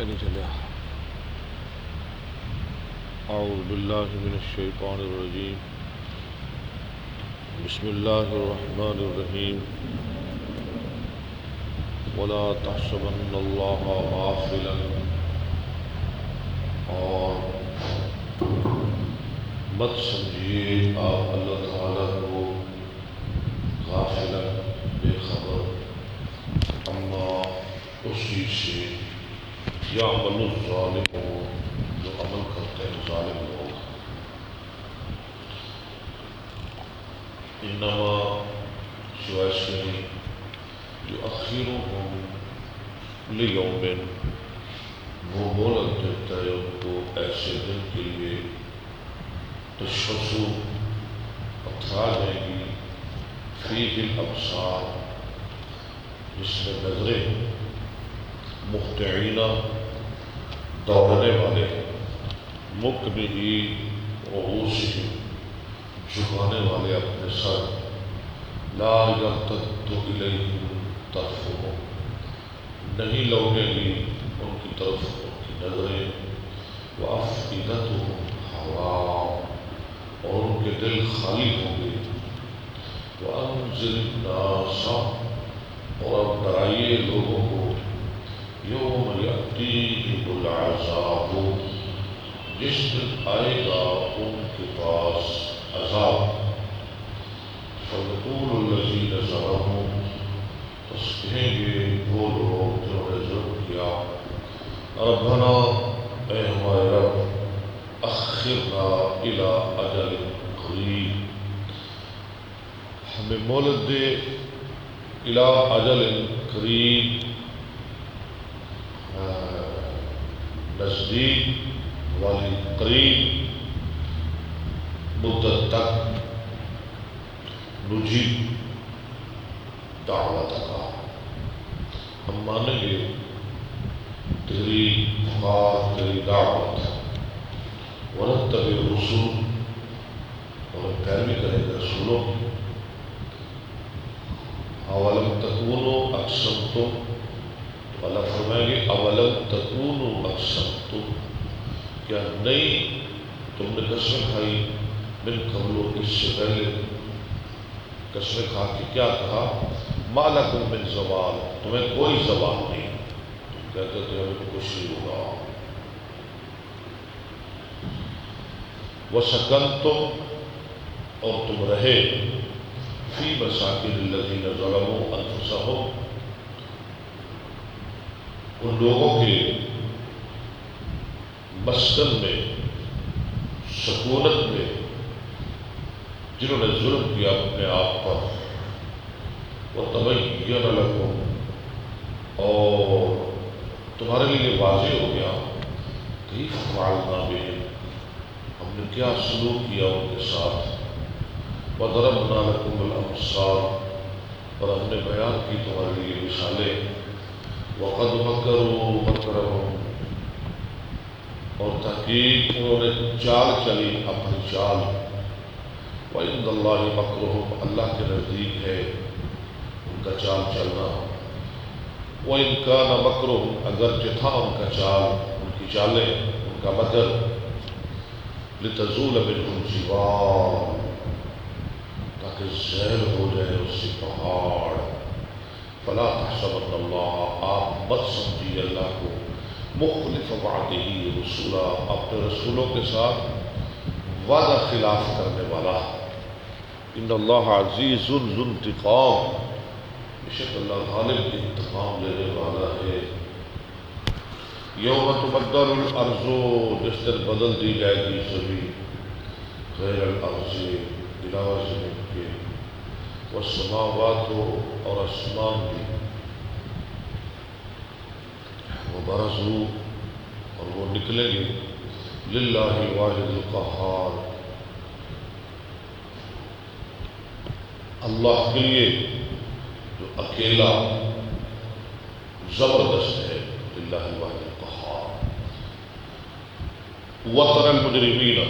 نہیں چلیا اعوذ باللہ من الشیطان الرجیم بسم اللہ الرحمن الرحیم ولا تحسبن اللہ غافلا اور مت سمجھیے آپ اللہ تعالیٰ کو غافلا بے خبر اما اس چیز سے یعمل الظالمون جو عمل کرتے ہیں ظالم لوگ انما سوائے اس کے نہیں یؤخرهم لیوم وہ مہلت دیتا ہے ان کو ایسے دن کے لیے تشخص پتھرا جائے گی فیہ الابصار جس میں نظریں مہطعین دوڑنے والے مقنعی رؤوسہم جھکانے والے اپنے سر لا یرتد الیہم طرفہم نہیں لوٹے گی ان کی طرف ان کی نظریں وافئدتہم ہواء اور ان کے دل خالی ہوں گے وانذر الناس اور اب ڈرائیے لوگوں کو یوم یأتیہم العذاب جس دن آئے گا ان کے پاس عذاب فَيَقُولُ الَّذِينَ ظَلَمُوا پس کہیں گے وہ لوگ جنہوں نے ظلم کیا ربنا اے ہمارے رب اخرنا الی اجل قریب ہمیں مہلت دے الی اجل قریب نزدیک والی قریب مدت تک نجیب دعوت کا ہم مانیں گے تیری پکار تیری دعوت ونتبع الرسول اور پیروی کریں گے رسولوں کی اولم تکونوا اقسمتم اللہ فرمائیں گے اولم تکونوا اقسمتم کیا نہیں تم نے قسم کھائی من قبل اس سے پہلے قسم کھا کے کیا کہا ما لکم من زوال تمہیں کوئی زوال نہیں تم کہتے تھے ہمیں تو کچھ نہیں ہوگا وسکنتم اور تم رہے فی مساکن الذین ظلموا انفسہم ان لوگوں کے مسکن میں سکونت میں جنہوں نے ظلم کیا اپنے آپ پر وَتَبَيَّنَ لَكُمْ اور تمہارے لیے واضح ہو گیا کیف فعلنا بہم ہم نے کیا سلوک کیا ان کے ساتھ وَضَرَبْنَا لَكُمُ الْأَمْثَالَ اور ہم نے بیان کی تمہارے لیے مثالیں وَقَدْ مَكَرُوا مَكْرَهُمْ اور تحقیق انہوں نے چال چلی اپنی چال وَعِنْدَ اللَّهِ مَكْرُهُمْ اللہ کے نزدیک ہے ان کا چال چلنا وَإِنْ كَانَ مَكْرُهُمْ اگرچہ تھا ان کا چال ان کی چالیں ان کا مکر لِتَزُولَ مِنْهُ الْجِبَالُ تاکہ زیل ہو جائے اس سے پہاڑ فَلَا تَحْسَبَنَّ اللَّهَ آپ مت سمجھیے اللہ کو مخلف وعدہ رسولا اپنے رسولوں کے ساتھ وعدہ خلاف کرنے والا ان اللہ عزیز ذو انتقام بے شک اللہ غالب انتقام لینے والا ہے یوم تبدل الارض جس دن بدل دی جائے گی زمین غیر الارض علاوہ زمین کے والسماوات اور آسمان بھی وبرزوا اور وہ نکلیں گے للہ الواحد القہار اللہ کے لیے جو اکیلا زبردست ہے للہ الواحد القہار وَتَرَى الْمُجْرِمِينَ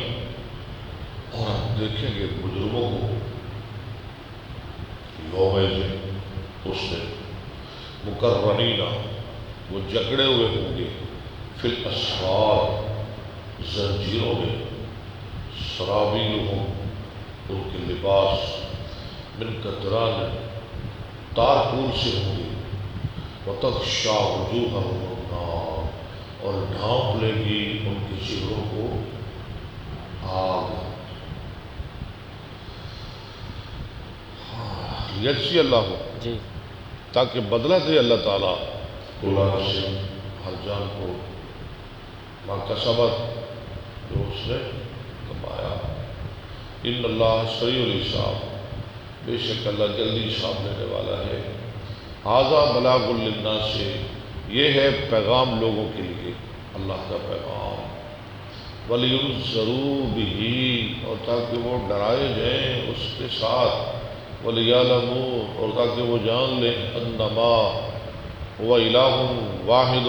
اور ہم دیکھیں گے مجرموں کو یوم اس دن مقرنین وہ جکڑے ہوئے ہوں گے فی الاسفار زنجیروں میں، سرابیلہم ان کے لباس، من قطران تارپور سے ہوں گے، وتغشا وجوہہم النار اور ڈھانپ لے گی ان کے چہروں کو آگ۔ یجزی اللہ جی تاکہ بدلہ دے اللہ تعالیٰ کل نفس ہر جان کو ما کسبت جو اس نے کمایا۔ ان اللہ سریع الحساب، بے شک اللہ جلدی حساب لینے والا ہے۔ ھذا بلاغ للناس، یہ ہے پیغام لوگوں کے لیے، اللہ کا پیغام۔ وَلِيُنذَرُوا بِهِ، اور تاکہ وہ ڈرائے جائیں اس کے ساتھ۔ وَلِيَعْلَمُوا، اور تاکہ وہ جان لیں، انما هو الہ واحد،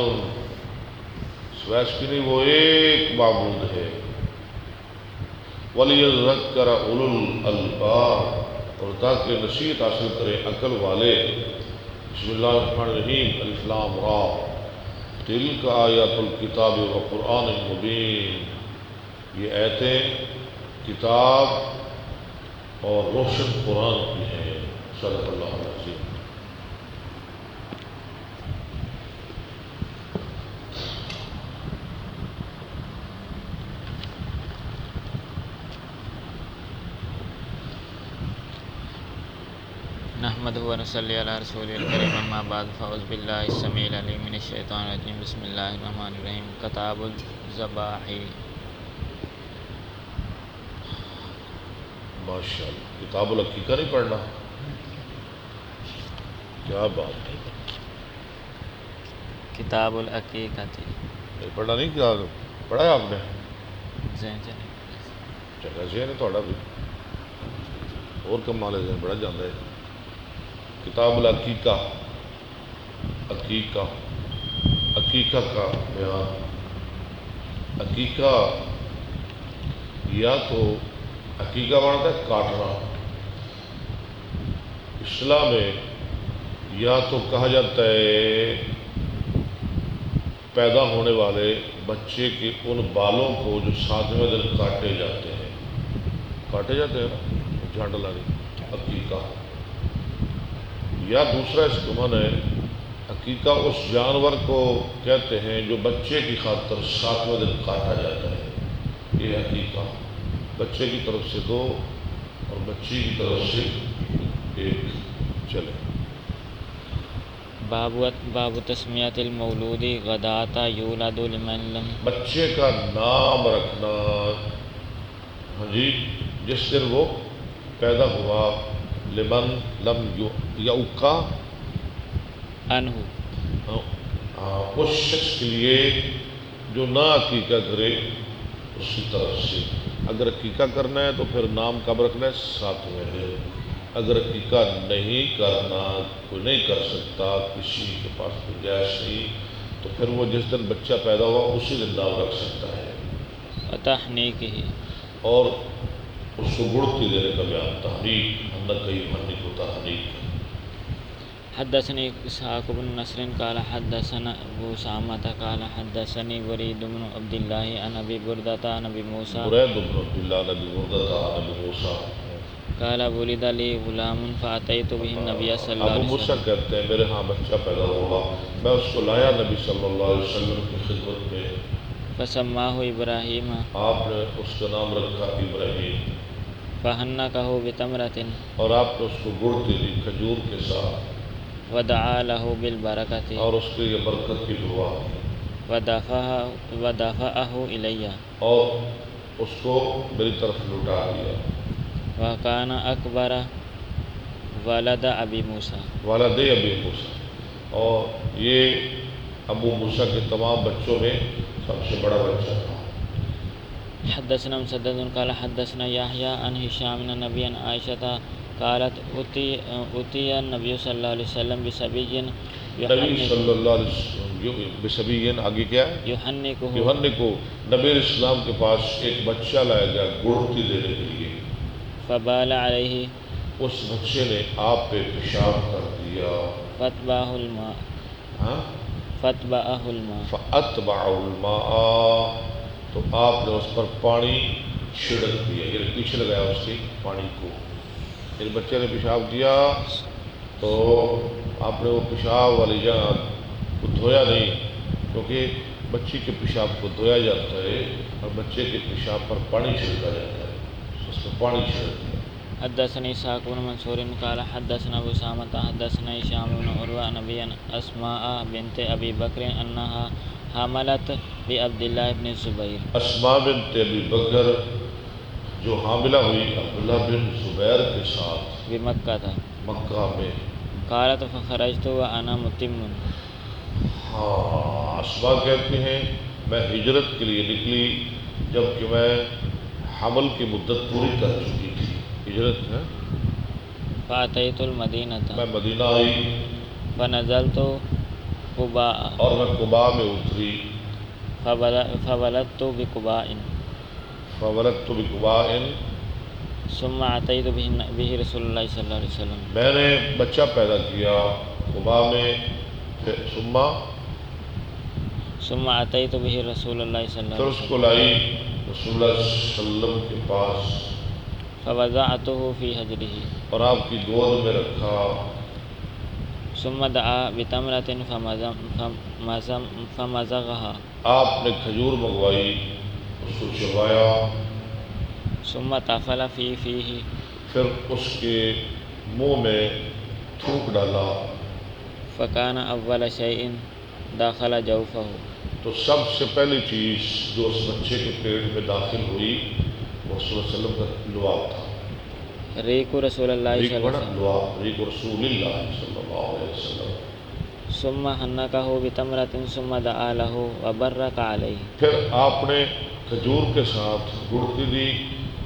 سوائے اس کی نہیں وہ ایک معبود ہے۔ وَلِيَذَّكَّرَ أُولُو الْأَلْبَابِ، اور تاکہ نصیحت حاصل کریں عقل والے۔ بسم اللہ الرحمن الرحیم، الف لام را، تلک آیات الکتاب وقرآن مبین، یہ آیتیں کتاب اور روشن قرآن کی ہیں۔ صدق اللہ العظیم۔ نحمدہ و نصلی علی رسول الکریم، اما بعد، فاعوذ باللہ السمیع العلیم من الشیطان الرجیم، بسم اللہ الرحمن الرحیم۔ کتاب الذبائح، ماشاء اللہ، کتاب العقیقہ نہیں پڑھنا؟ کیا بات ہے، کتاب العقیقہ تھی، نہیں پڑھنا نہیں کیا پڑھا ہے آپ نے؟ ذہن سے نہیں۔ چنگا ذہن ہے تھوڑا بھی، اور کمال ہے، ذہن بڑا جاندہ ہے۔ کتاب العقیقہ، عقیقہ، عقیقہ کا بیان۔ عقیقہ یا تو عقیقہ مانتا ہے کاٹنا، اصطلاح میں یا تو کہا جاتا ہے پیدا ہونے والے بچے کے ان بالوں کو جو 7ویں دن کاٹے جاتے ہیں، کاٹے جاتے ہیں نا، جھانڈ لانی، عقیقہ۔ یا دوسرا اس کا معنی ہے عقیقہ اس جانور کو کہتے ہیں جو بچے کی خاطر 7ویں دن کاٹا جاتا ہے، یہ عقیقہ، بچے کی طرف سے 2 اور بچی کی طرف سے 1۔ چلے، باب تسمیت المولود غداۃ یولد لمن لم، بچے کا نام رکھنا، ہاں جی، جس دن وہ پیدا ہوا، لمن لم یعقا، انہ، اس شخص کے لیے جو نہ عقیقہ کرے اس کی طرف سے۔ اگر عقیقہ کرنا ہے تو پھر نام کب رکھنا ہے؟ 7ویں دن۔ اگر عقیقہ نہیں کرنا، کوئی نہیں کر سکتا، کسی کے پاس گنجائش نہیں، تو پھر وہ جس دن بچہ پیدا ہوا اسی دن نام رکھ سکتا ہے۔ تحنیکہ، اور اس کو گڑتی دینے کا بیان، تحریک، ہنک کو تحریک۔ حدثني إسحاق بن نصر قال حدثنا أبو أسامة قال حدثني بريد بن عبد الله عن أبي بردة عن أبي موسى برید بن عبداللہ نبی بردہ نبی موسیٰ، قال ولد لي غلام فأتيت به النبي صلى الله ابو عليه موسیٰ وسلم کہتے ہیں میرے ہاں بچہ پیدا ہوا، میں اس کو لایا نبی صلی اللہ علیہ وسلم کی خدمت میں، فسماه إبراهيم آپ نے اس کا نام رکھا ابراہیم، فحنكه بتمرة اور آپ نے اس کو گڑتی دی کھجور کے ساتھ، ودعا له بالبركة اور اس کے لیے برکت کی دعا، ودفعه إلي، اور اس کو میری طرف لٹا دیا۔ وكان أكبر ولد أبي موسى، والد ابی موسیٰ، اور یہ ابو موسیٰ کے تمام بچوں میں سب سے بڑا بچہ تھا۔ حدثنا مسدد قال حدثنا يحيى عن هشام بن النبي عن عائشة قالت أتي النبي صلى الله عليه وسلم بصبي نبی صلی اللہ علیہ وسلم بصبی، آگے کیا ہے؟ يحنكه، یوحنا کو نبی علیہ السلام کے پاس ایک بچہ لایا گیا گڑتی دینے کے لیے، فبال عليه، اس بچے نے آپ پہ پیشاب کر دیا، فاتبعه الماء، ہاں، فَأَتْبَعَهُ الْمَاءُ فَأَتْبَعَهُ الْمَاءَ، تو آپ نے اس پر پانی چھڑک دیا، یعنی پیچھے لگایا اس کے پانی کو. یعنی بچے نے پیشاب کیا تو آپ نے وہ پیشاب والی جگہ کو دھویا نہیں، کیونکہ بچی کے پیشاب کو دھویا جاتا ہے اور بچے کے پیشاب پر پانی چھڑکا جاتا ہے، اس پر پانی چھڑک دیا. حدثني إسحاق بن منصور قال حدثنا أبو أسامة حدثنا هشام بن عروة نبيا أسماء بنت أبي بكر أنها حملت بعبد الله بن الزبير. اسماء بنت ابی بکر جو حاملہ ہوئی عبداللہ بن زبیر کے ساتھ بمکہ تھا، مکہ میں. قالت فخرجت وأنا متم. ہاں، اسماء کہتے ہیں میں ہجرت کے لیے نکلی جب کہ میں حمل کی مدت پوری کر چکی تھی. ہجرت ہے. فأتيت المدينة میں مدینہ آئی فنزلت قباء اور میں قباء میں اتری. فولدت بقباء فولدت بقباء، ثم أتيت به رسول الله صلى الله عليه وسلم. میں نے بچہ پیدا کیا قباء میں. ثم أتيت به رسول الله صلى الله پھر عليه اس وسلم کو لائی رسول اللہ صلی اللہ علیہ وسلم کے پاس فوضعته في حجره اور آپ کی گود میں رکھا. ثم دعا بتمرة فمزغها آپ نے کھجور منگوائی، اس کو چبایا، ثم تفل في فيه پھر اس کے منہ میں تھوک ڈالا. فكان أول شيء دخل جوفه. تو سب سے پہلی چیز جو اس بچے کے پیٹ میں داخل ہوئی وہ صلی اللہ علیہ وسلم کا لعاب تھا. ريق رسول الله صلى الله عليه وسلم. لعاب، ریق رسول اللہ صلی اللہ علیہ وسلم. ثم حنكه بتمرة ثم دعا له وبرك عليه. پھر آپ نے کھجور کے ساتھ گڑتی دی،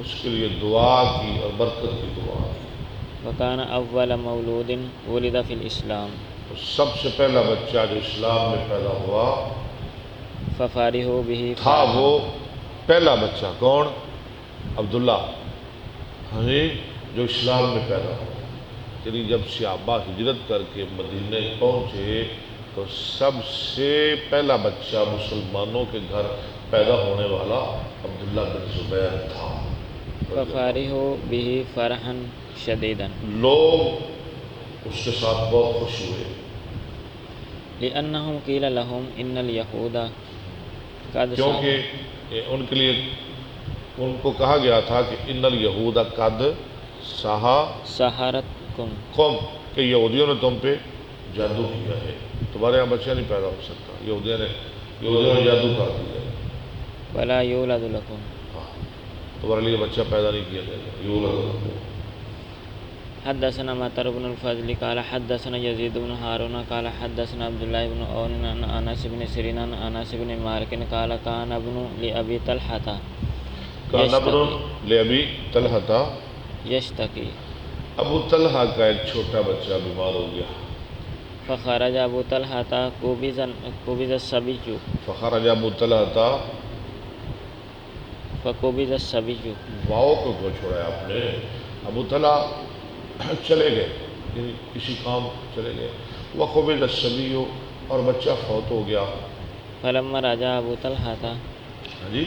اس کے لیے دعا کی اور برکت کی دعا کی. وكان أول مولود ولد في الإسلام. سب سے پہلا بچہ جو اسلام میں پیدا ہوا ففارحوا به تھا وہ پہلا بچہ. کون؟ عبداللہ. ہاں جو اسلام میں پیدا ہوا. یعنی جب صحابہ ہجرت کر کے مدینے پہنچے تو سب سے پہلا بچہ مسلمانوں کے گھر پیدا ہونے والا عبداللہ بن زبیر تھا. ففارحوا به فرحا شديدا. لوگ اس کے ساتھ بہت خوش ہوئے. لأنهم قيل لهم إن اليهود قد کیونکہ ان کے لیے ان کو کہا گیا تھا کہ ان الیہود قد سحرتكم قوم کہ یہودیوں نے تم پہ جادو کیا ہے، تمہارے یہاں بچہ نہیں پیدا ہو سکتا. یہودیوں نے جادو کر دیا ہے. ولا يولد لكم. تمہارے لیے بچہ پیدا نہیں کیا جائے گا. یولد. حدثنا مطر بن الفضل قال حدثنا يزيد بن هارون قال حدثنا عبد الله بن عون عن انس بن سيرين عن انس بن مالك قال كان ابن لابي طلحه كان ابن لابي طلحه يشتكي. ابو طلحہ کا ایک چھوٹا بچہ بیمار ہو گیا. فخرج ابو طلحه قبض الصبي. فخرج ابو طلحہ فقبض الصبي. واؤ کو چھوڑا آپ نے. ابو طلحہ چلے گئے، یعنی کسی کام چلے گئے. وقبض الصبی، اور بچہ فوت ہو گیا. فلما رجع ابو طلحه ہاں جی،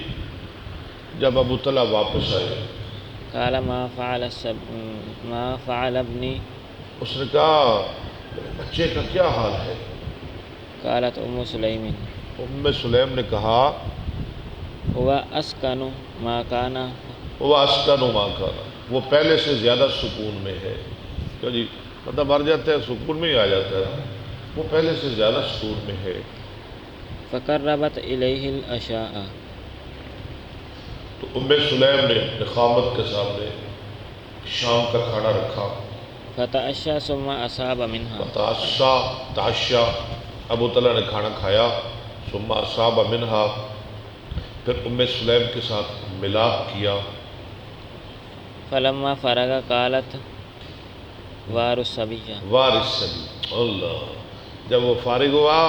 جب ابو طلحہ واپس آئے قال ما فعل ابني. اس نے کہا بچے کا کیا حال ہے؟ قالت ام سلیم. ام سلیم نے کہا هو اسكن ما كان. وہ اسکن ما کان، وہ پہلے سے زیادہ سکون میں ہے. کیا جی، مطلب مر جاتا ہے سکون میں ہی آ جاتا ہے، وہ پہلے سے زیادہ سکون میں ہے. فقربت الیہ العشاء. تو ام سلیم نے نخامت کے سامنے شام کا کھانا رکھا. فتعشى ثم اصاب منها. تعشا، ابو طلحہ نے کھانا کھایا. ثم اصاب منها، پھر ام سلیم کے ساتھ ملاپ کیا. فلما فرغ قالت وار الصبی. وارث صبی. اللہ، جب وہ فارغ ہوا،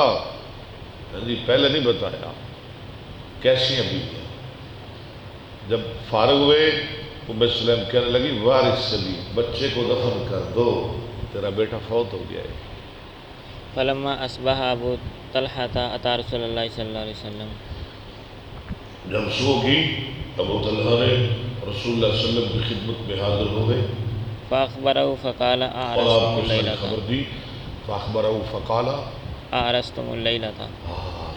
جی پہلے نہیں بتایا کیسی ہیں بیویاں. جب فارغ ہوئے ام سلیم کہنے لگی وارث صبی، بچے کو دفن کر دو، تیرا بیٹا فوت ہو گیا ہے. فلما اصبح ابو طلحة اتى رسول اللہ صلی اللہ علیہ وسلم. جب صبح کی ابو طلحہ نے رسول اللہ صلی اللہ علیہ وسلم کی خدمت میں حاضر ہو گئے فاخبرہ فقال اور آپ اعرستم کو اس نے اللیلۃ خبر دی. فاخبرہ فقال اعرستم اللیلۃ.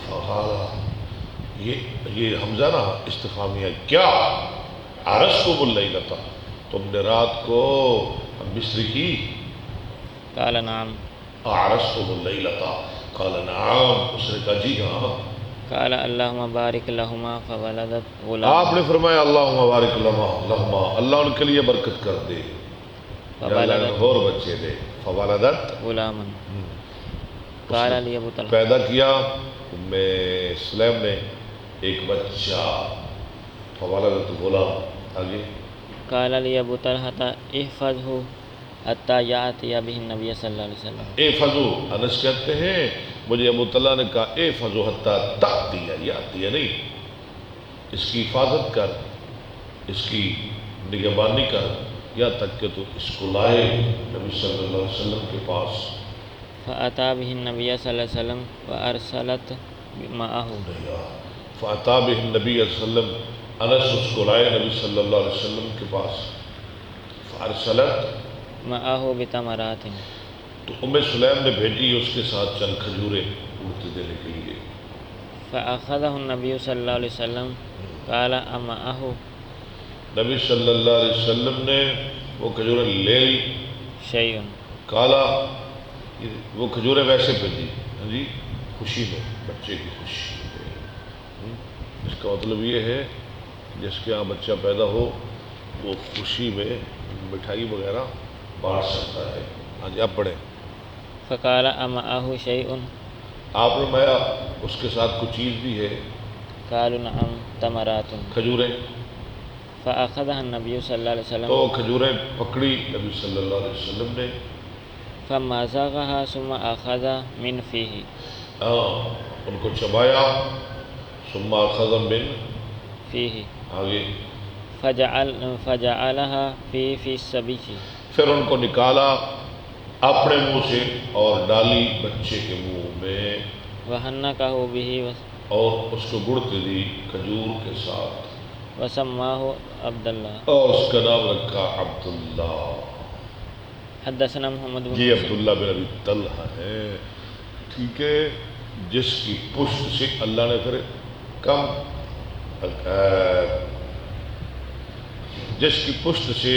فقال یہ حمزہ نا استفہامی ہے. کیا عرستم اللیلۃ، تم نے رات کو بسری کی؟ قال نعم. اعرستم اللیلۃ قال نعم، اس نے کہا جی ہاں. قال اللہم بارک لہما فولدت غلام. آپ نے فرمایا اللہم بارک لہما، اللہ ان کے لیے برکت کر دے، اللہ نے اور بچے دے. فولدت غلاما. قال لی ابو طلحہ پیدا کیا ام سلیم نے ایک بچہ. فولدت غلام. آگے قال لی ابو طلحہ احفظہ حتی یاتی بہ النبی صلی اللہ علیہ وسلم. اے فضو، انس کہتے ہیں مجھے ابو طلحہ نے کہا اے فضو حتی تأتی، یاتی نہیں، اس کی حفاظت کر، اس کی نگہبانی کر، یا تک کہ تو اس کو لائے نبی صلی اللہ علیہ وسلم کے پاس. فأتى به النبي صلی اللہ علیہ وسلم وأرسلت معه. فأتى به النبی صلی اللہ علیہ وسلم، انس اس کو لائے نبی صلی اللہ علیہ وسلم کے پاس. فأرسلت معه بتمرات. تو ام سلیم نے بھیجی اس کے ساتھ چند کھجوریں اڑتے دینے کے لیے. فأخذه النبي صلی اللہ علیہ وسلم قال امعه. نبی صلی اللہ علیہ وسلم نے وہ کھجوریں لے لی. شیء. کالا، وہ کھجوریں ویسے بھیجی، ہاں جی، خوشی میں، بچے کی خوشی میں. اس کا مطلب یہ ہے جس کے یہاں بچہ پیدا ہو وہ خوشی میں مٹھائی وغیرہ بانٹ سکتا ہے. ہاں جی، آپ پڑھیں. فقال امعه شیء. آپ نے مایا اس کے ساتھ کچھ چیز بھی ہے؟ قالوا نعم تمرات. کھجوریں. فأخذها النبي صلی اللہ علیہ وسلم. تو کھجوریں پکڑی نبی صلی اللہ علیہ وسلم نے. فمازغها ثم أخذ من فيه. ان کو چبایا. ثم أخذ من فيه. آگے فجعلها في السبي. پھر ان کو نکالا اپنے منہ سے اور ڈالی بچے کے منہ میں. وحنكه به اور اس کو گڑتے دی کھجور کے ساتھ. وسماه عبد الله. اور اس کا نام رکھا عبداللہ. حدثنا محمد بن یہ عبداللہ بن ابی طلحہ ہے، ٹھیک ہے، جس کی پشت سے اللہ نے پھر جس کی پشت سے،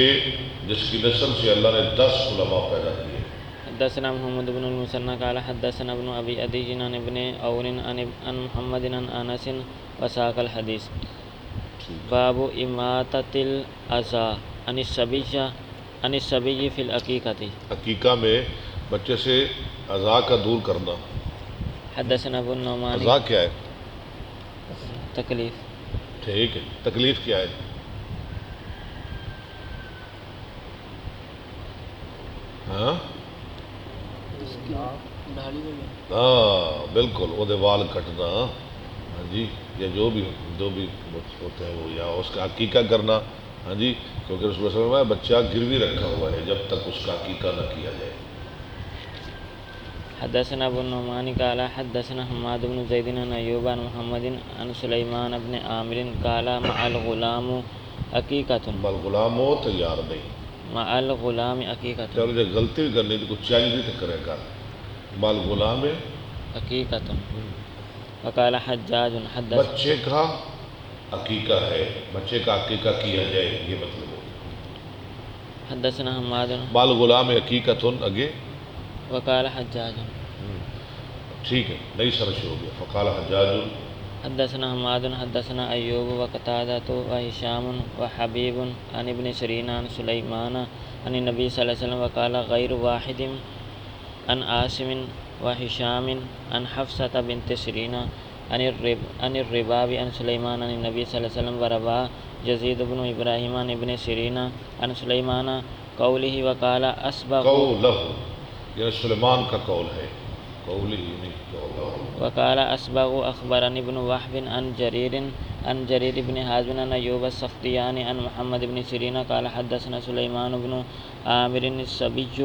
جس کی نسل سے اللہ نے 10 علماء پیدا کیے. حدثنا محمد بن المثنى قال حدثنا ابن ابي عدي عن ابن عون عن محمد عن انس وساق الحديث. باب اماطة الاذى عن الصبي في العقيقة. عقیقہ میں بچے سے اذى کا دور کرنا. حدثنا ابو النعمان. اذى کیا ہے؟ تکلیف. ٹھیک ہے، تکلیف کیا ہے؟ ہاں بالکل، وہ وال کٹنا، ہاں جی، یا جو بھی ہوتے ہیں وہ، یا اس کا عقیقہ کرنا. ہاں جی، کیونکہ رسول اللہ صلی اللہ علیہ وسلم بچہ گروی رکھا ہوا ہے جب تک اس کا عقیقہ نہ کیا جائے. حدثنا ابو النعمان قال حدثنا حماد بن زید عن ایوب عن محمد عن سلیمان بن عامر قال مع الغلام عقیقۃ. بل غلام ہو تیار نہیں. مع الغلام عقیقۃ. چلو جو غلطی بھی کرنی تو کچھ چینج بھی تو کرے گا. بل غلام عقیقۃ. وقال حجاج حدث. بچے کا عقیقہ ہے، بچے کا عقیقہ کیا جائے، یہ مطلب ہو. حدثنا حماد. بال غلام عقیقۃ. آگے وقال حجاج. ٹھیک ہے، نئی سرش ہو گیا. فقال حجاج. حدثنا حماد حدثنا ایوب وقتادۃ وہشام وحبیب عن ابن سیرین عن سلیمان عن النبی صلی اللہ علیہ وسلم وقال غیر واحد عن عاصم وہشام عن حفصة بنت سیرین عن الرباب عن سلیمان عن النبی صلی اللہ علیہ وسلم وروا یزید بن ابراہیم عن ابن سیرین عن سلیمان قولہ وقال اسبغ. قولہ، یہ سلیمان کا قول ہے. قوله نہیں وقال أسبغ أخبرني ابن وهب عن جرير بن حازم عن أيوب السختياني عن محمد بن سيرين قال حدثنا سليمان بن عامر السبيج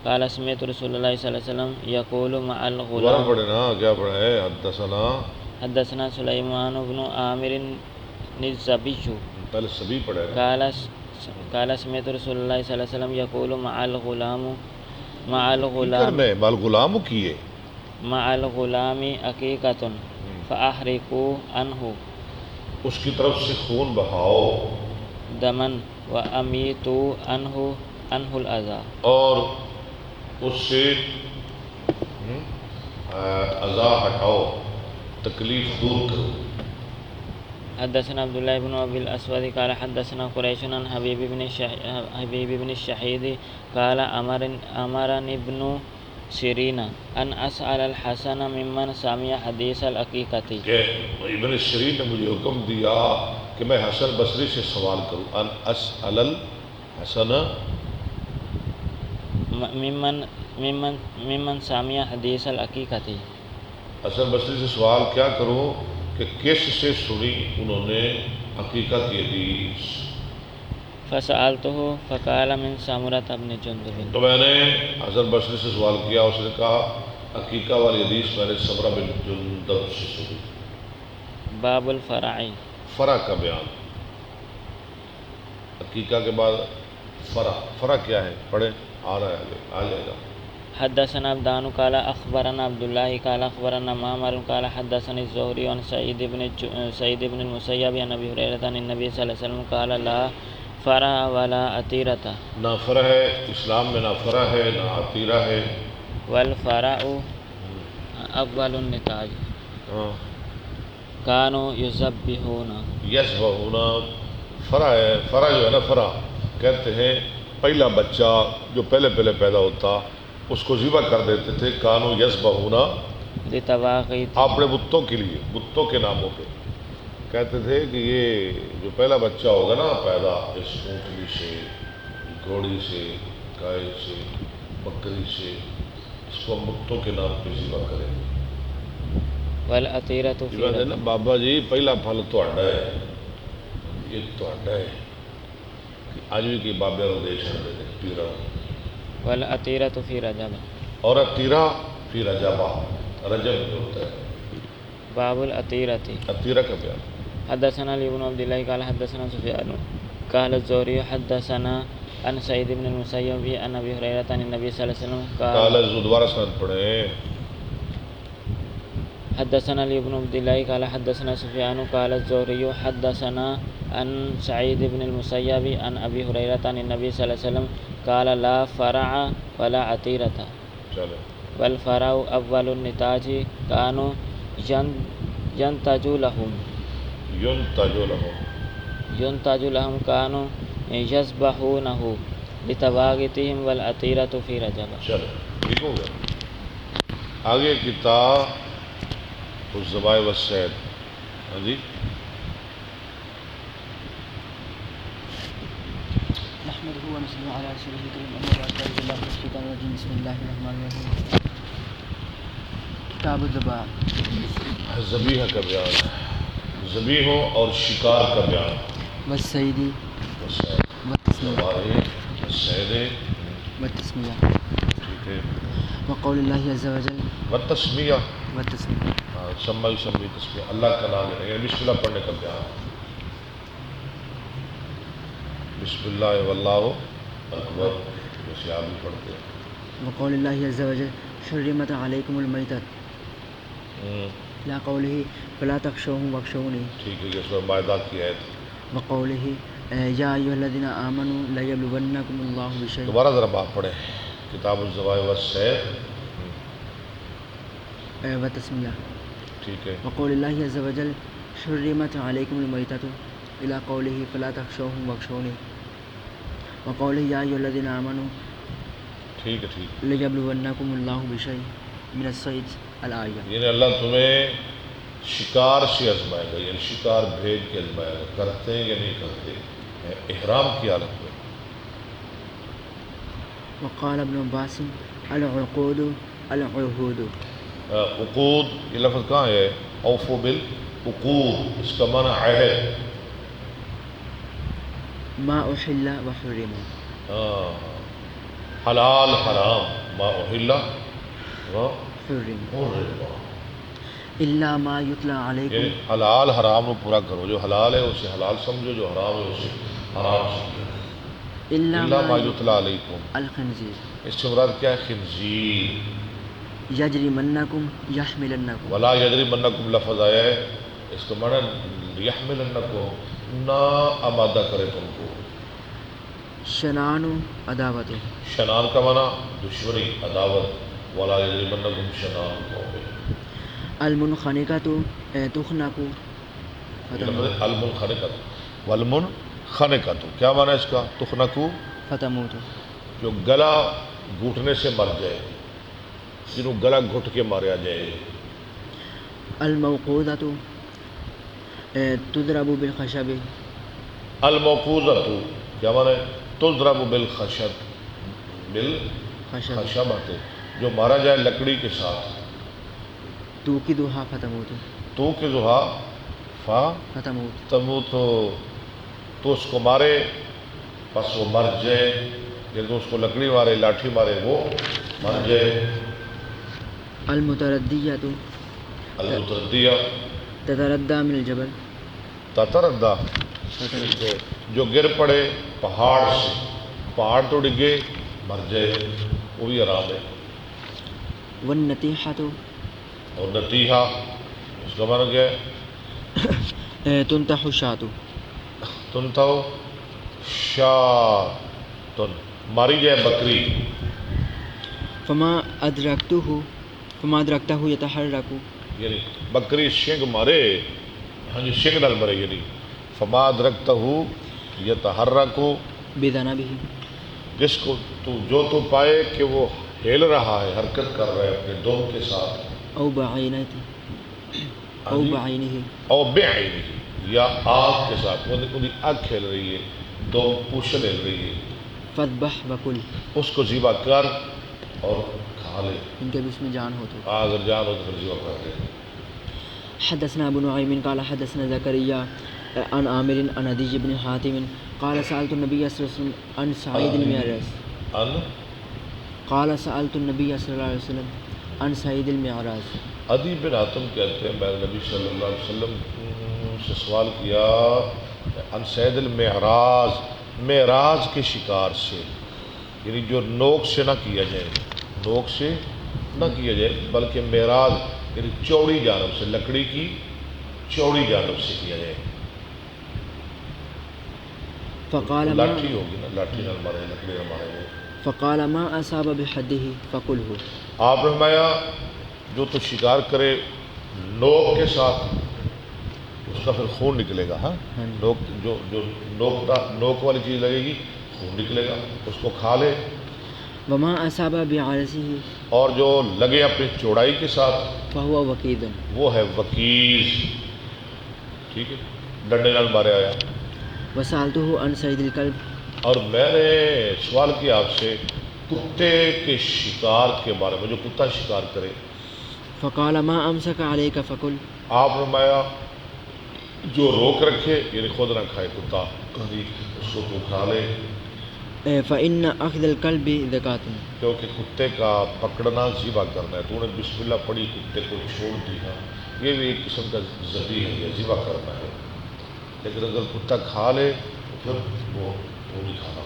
قال سمعت رسول الله صلى الله عليه وسلم يقول مع الغلام پڑھنا کیا پڑھا ہے حدثنا سليمان بن عامر السبيج پہلے سبھی پڑھے قال سمعت رسول الله صلى الله عليه وسلم يقول مع الغلام کیے مع الغلام عقیقۃ فاحرقوا عنه اس کی طرف سے خون بہاؤ دمن وامیتوا عنه الاذى اور اس سے اذى ہٹاؤ تکلیف دور کرو. حدثنا عبد الله بن ابي الاسود قال حدثنا قريش عن حبيب بن الشهيد قال امرني ابن سيرين ان اسال الحسن ممن سمع حديث العقيقة کہ ابن سیرین نے مجھے حکم دیا کہ میں حسن بصری سے سوال کروں ان اسال الحسن ممن سمع حديث العقيقة حسن بصری سے سوال کیا کروں کہ کس سے سنی انہوں نے حقیقت کی حدیث. فسألته فقال من سامرة بن جندب تو میں نے حسن بصری سے سوال کیا، اس نے کہا حقیقہ والی حدیث میں نے سمرہ بن جندب سے سنی. باب الفرع فرع کا بیان. حقیقہ کے بعد فرع کیا ہے پڑھیں، آ رہا ہے آ جائے گا. حدثنا عبدان قال اخبرنا عبد الله قال اخبرنا معمر قال حدثني الزهري عن سعيد بن المسيب عن ابي هريره عن النبي صلى الله عليه وسلم قال لا فرع ولا عتيرة. نہ فرع ہے اسلام میں، نہ فرع ہے نہ عتیرہ ہے. والفرع اول النتاج كانوا يذبحون یذبحون. فرع ہے، فرع جو ہے نا، فرع کہتے ہیں پہلا بچہ جو پہلے پیدا ہوتا اس کو ذبح کر دیتے تھے. کانو یذبحون لتواغیت اپنے بتوں کے لیے، بتوں کے ناموں پہ کہتے تھے کہ یہ جو پہلا بچہ ہوگا نا پیدا اس اونٹنی سے، گھوڑی سے، گائے سے، بکری سے، اس کو ہم بتوں کے نام پہ ذبح کریں گے. والعتیرۃ فی رجب. بابا جی پہلا پھل تہاڈا ہے، یہ تہاڈا ہے. آج بھی کی بابے کو دے چھڑ دے پیرا. والعتیرۃ فی رجب. اور عتیرہ فی رجبہ، رجب جو ہوتا ہے. باب العتیرۃ. عتیرہ کا بیان. حدثنا علی بن عبد الله قال حدثنا سفیان قال الزهري حدثنا عن سعيد بن المسيب عن ابي هريره عن النبي صلى الله عليه وسلم قال دوبارہ سند پڑھیں. حدثنا علی بن عبد الله قال حدثنا سفیان قال الزهري حدثنا عن سعيد بن المسيب عن ابي هريره عن النبي صلى الله عليه وسلم قال لا فرع ولا عتيرة. چلو. والفرع اول النتاج كانوا ينتج لهم كانوا يذبحونه لتواغتهم والعتيرة في رجب. چلو ٹھیک ہو گیا. آگے کتاب الذبائح والصید. ہاں جی. نحمده ونصلي على رسوله الكريم اما بعد فاعوذ بالله من الشيطان الرجيم بسم الله الرحمن الرحيم. کتاب الذبائح. ذبیحہ کا بیان، ذبیحوں اور شکار کا بیان. والصید والتسمیہ. والتسمیہ. ٹھیک ہے. وقول اللہ عز وجل. والتسمیہ. والتسمیہ. سما یسمی تسمیہ، اللہ کا نام لینا، یعنی بسم اللہ پڑھنے کا بیان. بسم اللہ واللہ اکبر جیسے آپ بھی پڑھتے ہیں. وقول اللہ عز وجل حرمت علیکم المیتۃ لا قوله فلا تخشوهم واخشوني. ٹھیک ہے. یہ سورہ مائدہ کی آیت. وقوله یا ایھا الذین آمنوا لیبلونکم اللہ بشیء. دوبارہ ذرا بات پڑھیں. کتاب الذبائح والصید. والتسمیہ. ٹھیک ہے. وقول اللہ عز وجل حرمت علیکم المیتۃ الى قوله فلا تخشوهم واخشوني. وقوله یا ایھا الذین آمنوا ٹھیک ہے. ٹھیک. لیبلونکم اللہ بشیء من الصید الآیہ. یعنی اللہ تمہیں شکار سے آزمائے گا، یعنی شکار بھیج کے آزمائے گا، کرتے ہیں یا نہیں کرتے احرام کی حالت میں. وقال ابن عباس العقود العہود. عقود یہ لفظ کہاں ہے؟ اوفو بالعقود، اس کا معنی عہد. ما احل وحرم. حلال حرام، ما احل و حرم حرم، الا ما یتلا یعنی علیکم. حلال حرام کو پورا کرو، جو حلال ہے اسے حلال سمجھو، جو حرام ہے اسے حرام سمجھو. الا ما یتلا علیکم، الخنزیر. اس سے مراد کیا ہے؟ خنزیر. یجرمنکم یحملنکم. ولا یجرمنکم لفظ آیا ہے، اس کا معنی یحملنکم، نہ آمادہ کرے تم کو. شنان عداوت. شنان کا معنی دشمنی، عداوت. ولا یجرمنکم شنان قوم. المنخنقۃ تخنق یہ لفظ ہے المنخنقۃ. والمنخنقۃ کیا معنی ہے اس کا؟ تخنقو، فتموت. جو گلا گھٹنے سے مر جائے، جنہوں گلا گھٹ کے مارا جائے. الموقوذۃ تضرب بالخشب. الموقوذۃ کیا معنی ہے؟ تضرب بالخشب، خشب. بالخشبۃ، جو مارا جائے لکڑی کے ساتھ. توقدھا فتموت. تو کے زہا فا فتموت. تموت، تو اس کو مارے پس وہ مر جائے، یعنی تو اس کو لکڑی مارے، لاٹھی مارے، وہ مر جائے. المتردیۃ المتردیہ تتردى من الجبل. تتردہ، جو گر پڑے پہاڑ سے، پہاڑ تو ڈگے مر جائے، وہ بھی حرام ہے. والنطیحۃ اور نتیحہ اس کا معنی کیا ہے؟ تنطح الشاۃ. تنتو شاتن، ماری جائے بکری. فما ادرکتہ یتحرک. یعنی بکری شنگ مارے، ہاں جی شنگ نال مرے، یعنی فما ادرکتہ یتحرک، بذنبہ. جس کو تو پائے کہ وہ ہل رہا ہے، حرکت کر رہا ہے اپنے دم کے ساتھ. او بعینہ او بعینہ. او بعینہ، یا آنکھ کے ساتھ، ان کی آنکھ کھیل رہی ہے، دم پوشل ہل رہی ہے. فذبح وکل. اس کو ذبح کر اور کھا لے. ان کے بھی اس میں جان ہو تو. اگر جان ہو تو پھر ذبح کر دے. حدثنا ابو نعیم قال حدثنا زكريا عن عامر عن عدي بن حاتم قال سألت النبي صلى الله عليه وسلم عن سعيد المعراج. قال سألت النبي صلى الله عليه وسلم عن سعيد المعراج. عدی بن حاتم کہتے ہیں میں نے نبی صلی اللہ علیہ وسلم سے سوال کیا عن سعید المعراج، معراج کے شکار سے، یعنی جو نوک سے نہ کیا جائے، نوک سے نہ کیا جائے بلکہ معراج یعنی چوڑی جانب سے، لکڑی کی چوڑی جانب سے کیا جائے. فقال ما لاٹھی ہوگی نا، لاٹھی نہ مارے، لکڑی نہ مارے. فقال ما اصاب بحده فقله. آپ نے فرمایا جو تو شکار کرے نوک کے ساتھ اس کا پھر خون نکلے گا. ہاں نوک، جو نوک والی چیز لگے گی خون نکلے گا، اس کو کھا لے. وما اصاب بعرسه، اور جو لگے اپنی چوڑائی کے ساتھ فهو وقید. وہ ہے وکیز. ٹھیک ہے، ڈنڈے نال مارے آیا. وسألته عن صيد الكلب. اور میں نے سوال کیا آپ سے کتے کے شکار کے بارے میں، جو کتا شکار کرے. فقال ما امسك عليك فكل. آپ فرمایا جو روک رکھے یعنی خود نہ کھائے کتا، اس کو تو کھا لے. فإن أخذ الكلب زکاۃ. کیونکہ کتے کا پکڑنا ذبح کرنا ہے. تو نے بسم اللہ پڑھی، کتے کو چھوڑ دیا، یہ بھی ایک قسم کا ذبیح ہے، ذبح کرنا ہے. لیکن اگر کتا کھا لے تو پھر وہ نہیں کھانا.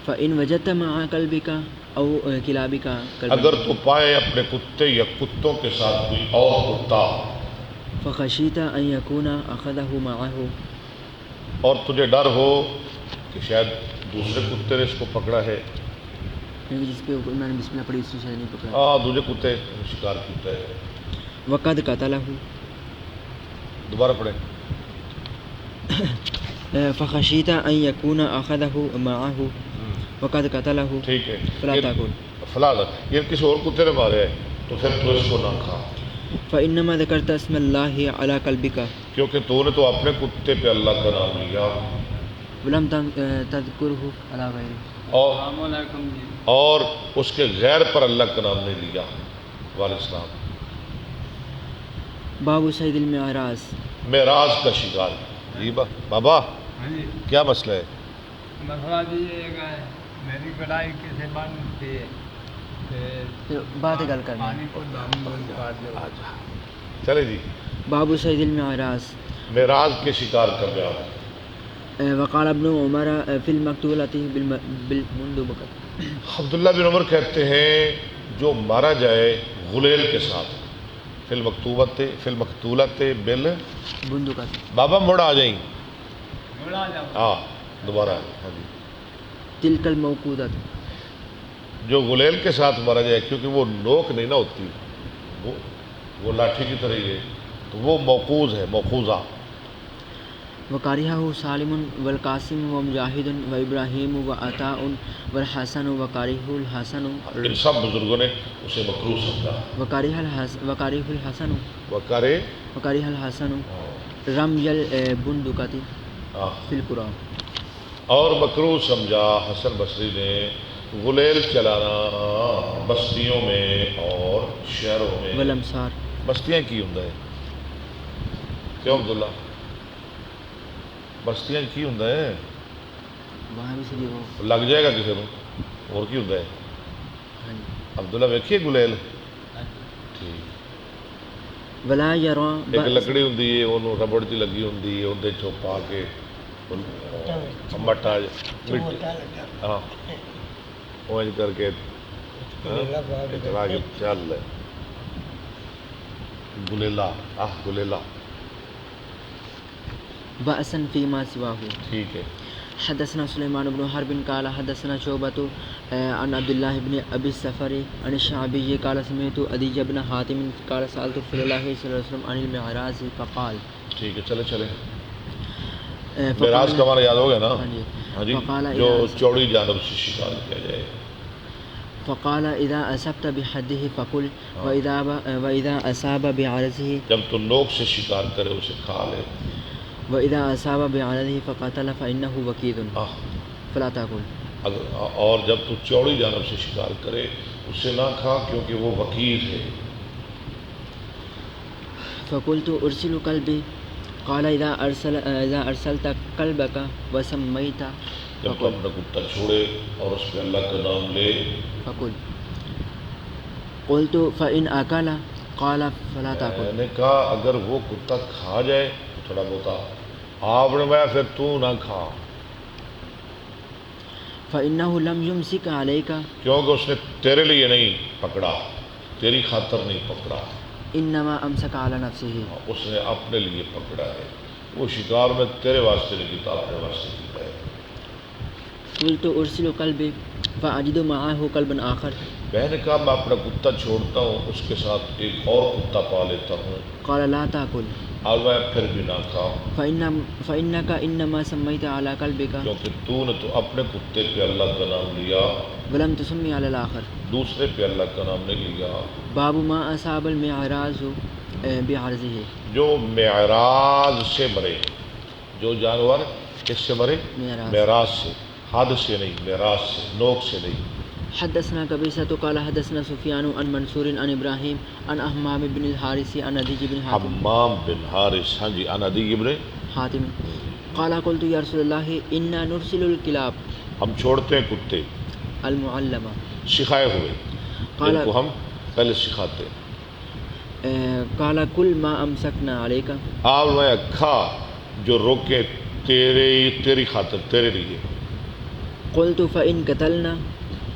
فإن وجدت مع كلبك أو كلابك كلبا، اگر تو پائے اپنے کتے یا کتوں کے ساتھ کوئی اور کتا، فخشيت أن يكون أخذه معه، اور تجھے ڈر ہو کہ شاید دوسرے کتے نے اس کو پکڑا ہے. جس پہ میں نے بسم اللہ پڑھی اس نے شاید نہیں پکڑا. دوسرے کتے شکار کیتا ہے. وقد قتله. دوبارہ پڑھیں. فخشيت أن يكون أخذه معه وقد قتله. ٹھیک ہے، فلا تأكل. فلا یہ کسی اور کتے نے مارے ہے تو پھر تو اس کو نہ کھا. فإنما ذكرت اسم الله على كلبك، کیونکہ تو نے تو اپنے کتے پہ اللہ کا نام لیا ولم تذكره على غيره. اور اس کے غیر پر اللہ کا نام نہیں لیا. وعلیکم السلام. باب صید المعراج. معراج کا شکار. جی بابا ہاں جی، کیا مسئلہ ہے؟ مسئلہ جی یہ ہے میری کڑائی کسی بند تھی بات گل کرنی. پانی کو دم بند کر دو. چلے جی. باب صید المعراج. معراج کے شکار کا بیان. وقال ابن عمر فی المقتولۃ بالمندبۃ. عبداللہ بن عمر کہتے ہیں جو مارا جائے غلیل کے ساتھ، فی المقتولۃ بندقۃ. بابا مڑ آ جائیں. بڑا جاؤ. ہاں دوبارہ. ہاں جی. تلک الموقودۃ. جو غلیل کے ساتھ مارا جائے، کیونکہ وہ نوک نہیں نہ ہوتی، وہ لاٹھی کی طرح ہے، تو وہ موقوز ہے، موقوزہ. وکارہہ سالم والقاسم ومجاہد وابراہیم وعطاء والحسن وکارہ الحسن. ان سب بزرگوں نے اسے مکروہ سمجھا. وکارہ الحسن وکارے الحسن رمی البندقۃ فی القرآن. اور مکروہ سمجھا حسن بصری نے غلیل چلانا بستیوں میں اور شہروں میں. والامصار. بستیاں کی ہوں ہے کیوں عبداللہ؟ بستیاں کی ہوں ہے وہاں بھی صحیح ہو. لگ جائے گا کسی کو اور کی ہوں ہے. عبداللہ ویکھیے گلیل. ٹھیک. ولا یرا. ایک لکڑی ہوں ہے، انہوں ربڑ دی لگی ہوں ہے، اندر چوپا کے مٹا ہاں وہ کر کے چلا کے چل گلیلا. گلیلا بأسا فيما سواه. ٹھیک ہے. حدثنا سليمان بن حرب قال حدثنا شعبة عن عبد الله بن أبي السفر عن الشعبي قال سمعت أدي بن حاتم قال سألت رسول الله صلى الله عليه وسلم عن المعراج فقال. ٹھیک ہے چلے. معراج کا ہمارا یاد ہو گیا نا. ہاں جی. جو چوڑی جانب سے شکار کیا جائے. فقال اذا اصبت بحده فقل واذا اصاب بعرضه. جب تو نوک سے شکار کرے اسے کھا لے. واذا اصاب بعرضه فقتل فانه وكيد فلا تاكل. اور جب تو چوڑی جانب سے شکار کرے اسے نہ کھا کیونکہ وہ وکیل ہے. فقلت ارسل قلبي قال اذا ارسلت قلبك وسميت. جب تو اپنا کتا چھوڑے اور اس پہ اللہ کا نام لے. فقل. قلت فإن أكل قال فلا تأكل. میں نے کہا اگر وہ کتا کھا جائے تھوڑا بہت آپ نے میں پھر تو نہ کھا. فإنه لم يمسك عليك. کیونکہ اس نے تیرے لیے نہیں پکڑا، تیری خاطر نہیں پکڑا. انما امسك على نفسه. اس نے اپنے لیے پکڑا ہے. وہ شکار میں تیرے واسطے نہیں کیتا، اپنے واسطے کیتا ہے. قلت ارسل قلبي فاجد معه قلبا آخر. میں نے کہا میں اپنا کتا چھوڑتا ہوں، اس کے ساتھ ایک اور کتا پا لیتا ہوں. قال لا تأكل. اور میں پھر بھی نہ کھاؤں. فإنك إنما سميت على قلبك. کیونکہ تو نے تو اپنے کتے پہ اللہ کا نام لیا، ولم تسمي على الآخر. دوسرے پہ اللہ کا نام نہیں لیا. باب ما أصاب المعراج بعرضه. جو معراج سے مرے، جو جانور کس سے مرے؟ معراج سے. حد سے نہیں، معراج سے، نوک سے نہیں. حدثنا قبيصة قال حدثنا سفيان عن منصور عن إبراهيم عن حمام بن الحارث عن عدي بن حاتم. حمام بن حارث. ہاں جی. عن عدي بن حاتم قال قلت يا رسول الله إنا نرسل الكلاب. ہم چھوڑتے ہیں کتے المعلمة. سکھائے ہوئے، جن کو ہم پہلے سکھاتے. قال كل ما أمسكنا عليك. آپ میں کھا جو روکے تیری خاطر، تیرے لیے. قلت فإن قتلنا.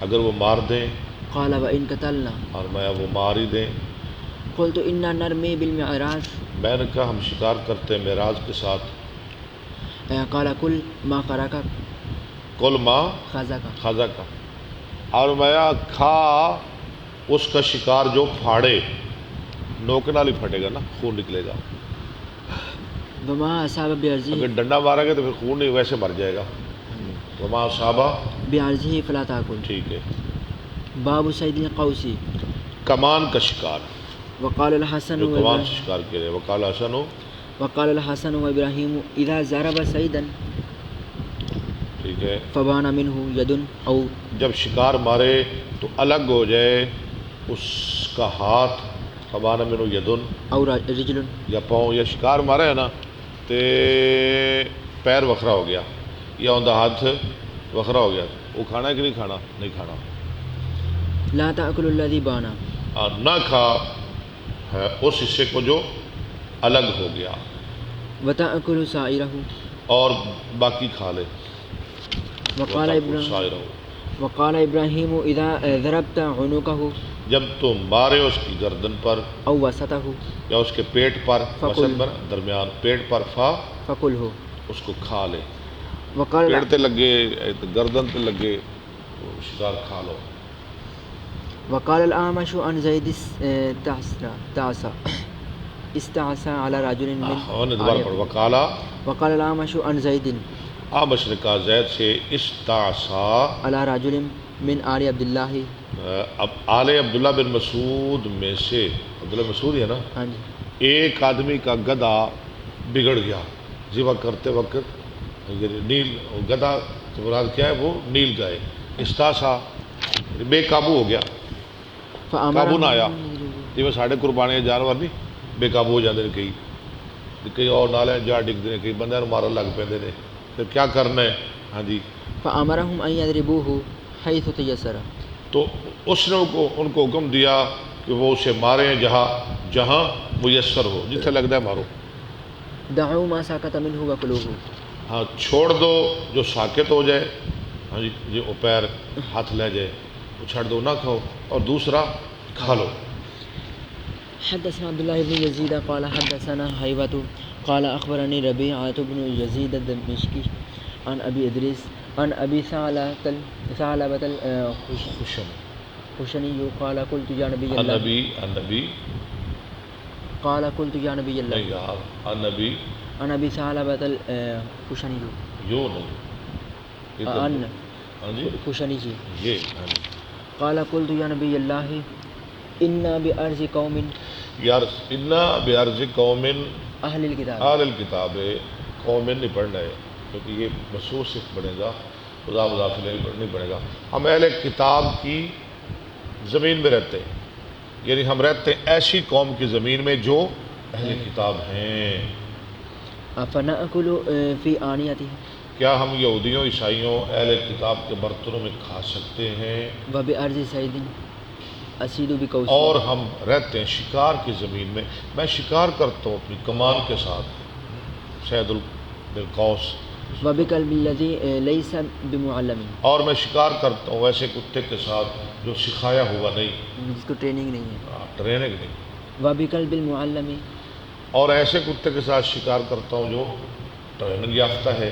اگر وہ مار دیں. قال وإن قتلنا. اور میں وہ مار ہی دیں. قلت إنا نرمي بالمعراج. میں نے کہا ہم شکار کرتے ہیں معراج کے ساتھ. قال كل ما خرق. کل ماں خزا کا. اور میں کھا اس کا شکار جو پھاڑے، نوک نال ہی پھٹے گا نا، خون نکلے گا. وما أصاب بعرضه. اگر ڈنڈا مارا گے تو پھر خون نہیں، ویسے مر جائے گا. وما أصاب بعرضه فلا تأكل. ٹھیک ہے. باب صید القوس. کمان کا شکار. وقال الحسن جو کمان سے شکار کیا جائے. وقال الحسن وابراہیم اذا ضرب صیدا. ٹھیک ہے. فبان منه يد او. جب شکار مارے تو الگ ہو جائے اس کا ہاتھ فبان منو یدن او رجل یا پاؤں یا شکار مارا ہے نا تے پیر وکھرا ہو گیا یا ان دا ہاتھ وکھرا ہو گیا، وہ کھانا ہے کہ نہیں کھانا؟ نہیں کھانا. لا تأکل الذی بانا، اور نہ کھا ہے اس حصے کو جو الگ ہو گیا، وتأکل سائرہ، اور باقی کھا لے. وقال ابراہیم اذا ضربت عنقہ جب تم مارے اس کی گردن پر او وسطہ یا اس کے پیٹ پر، وسط پر درمیان پیٹ پر، فکل ہو، اس کو کھا لے. وقال پیٹ تے لگے گردن تے لگے تو شکار کھا لو. وقال الأعمش عن زید استعصى على رجل من دوبارہ پڑھ. وقالا وقال الأعمش عن زید آمش نے کہا زید سے استعصى على رجل من آل عبداللہ، اب آل عبداللہ بن مسعود میں سے، عبداللہ مسعود ہے نا، ہاں جی، ایک آدمی کا گدھا بگڑ گیا ذبح کرتے وقت. نیل گدھا سے مراد کیا ہے؟ وہ نیل گائے. استعصى بے قابو ہو گیا، قابو نہ آیا. جی ساڑھے قربانی جانور نہیں بے قابو ہو جاتے ہیں، کئی اور نالے جا ڈگتے ہیں، کئی بندے مارن لگ پہ نے، پھر کیا کرنا ہے؟ ہاں جی، فأمرهم أن يضربوه حيث تيسر، تو اس نے ان کو حکم دیا کہ وہ اسے ماریں جہاں میسر ہو، جتنے لگتا ہے مارو. دعوا ما سكت منه وكلوه، ہاں چھوڑ دو جو ساکت ہو جائے، ہاں جی جو پیر ہاتھ لے جائے وہ چھڑ دو، نہ کھاؤ، اور دوسرا کھا لو. حدثنا عبد الله بن يزيد قال حدثنا حيوة قال أخبرني ربيعة بن يزيد الدمشقي عن أبي إدريس عن أبي ثعلبة الخشني قال قلت يا نبي الله، النبی قال قلت يا نبي الله، نہیں یار، النبی عن أبي ثعلبة الخشني، یوں نہیں، عن ہاں جی خشني جی، یہ ہاں جی. قال قلت يا نبي الله إنا بأرض قوم یار انا بعرض قوم أهل الكتاب، اہل الکتاب، قوم نہیں پڑھنا ہے کیونکہ یہ مصروف صرف بنے گا، خدا مضاف نہیں پڑے گا. ہم اہل کتاب کی زمین میں رہتے ہیں، یعنی ہم رہتے ہیں ایسی قوم کی زمین میں جو اہل کتاب ہیں. فنأكل في آنيته، کیا ہم یہودیوں عیسائیوں اہل کتاب کے برتنوں میں کھا سکتے ہیں؟ وبأرض صيد أصيد بقوس، اور ہم رہتے ہیں شکار کی زمین میں، میں شکار کرتا ہوں اپنی کمان کے ساتھ، صید بالقوس، وبكلب الذي ليس بمعلم، اور میں شکار کرتا ہوں ایسے کتے کے ساتھ جو سکھایا ہوا نہیں، جس کو ٹریننگ نہیں ہے، ٹریننگ نہیں. وبكلب المعلم، اور ایسے کتے کے ساتھ شکار کرتا ہوں جو ٹریننگ یافتہ ہے.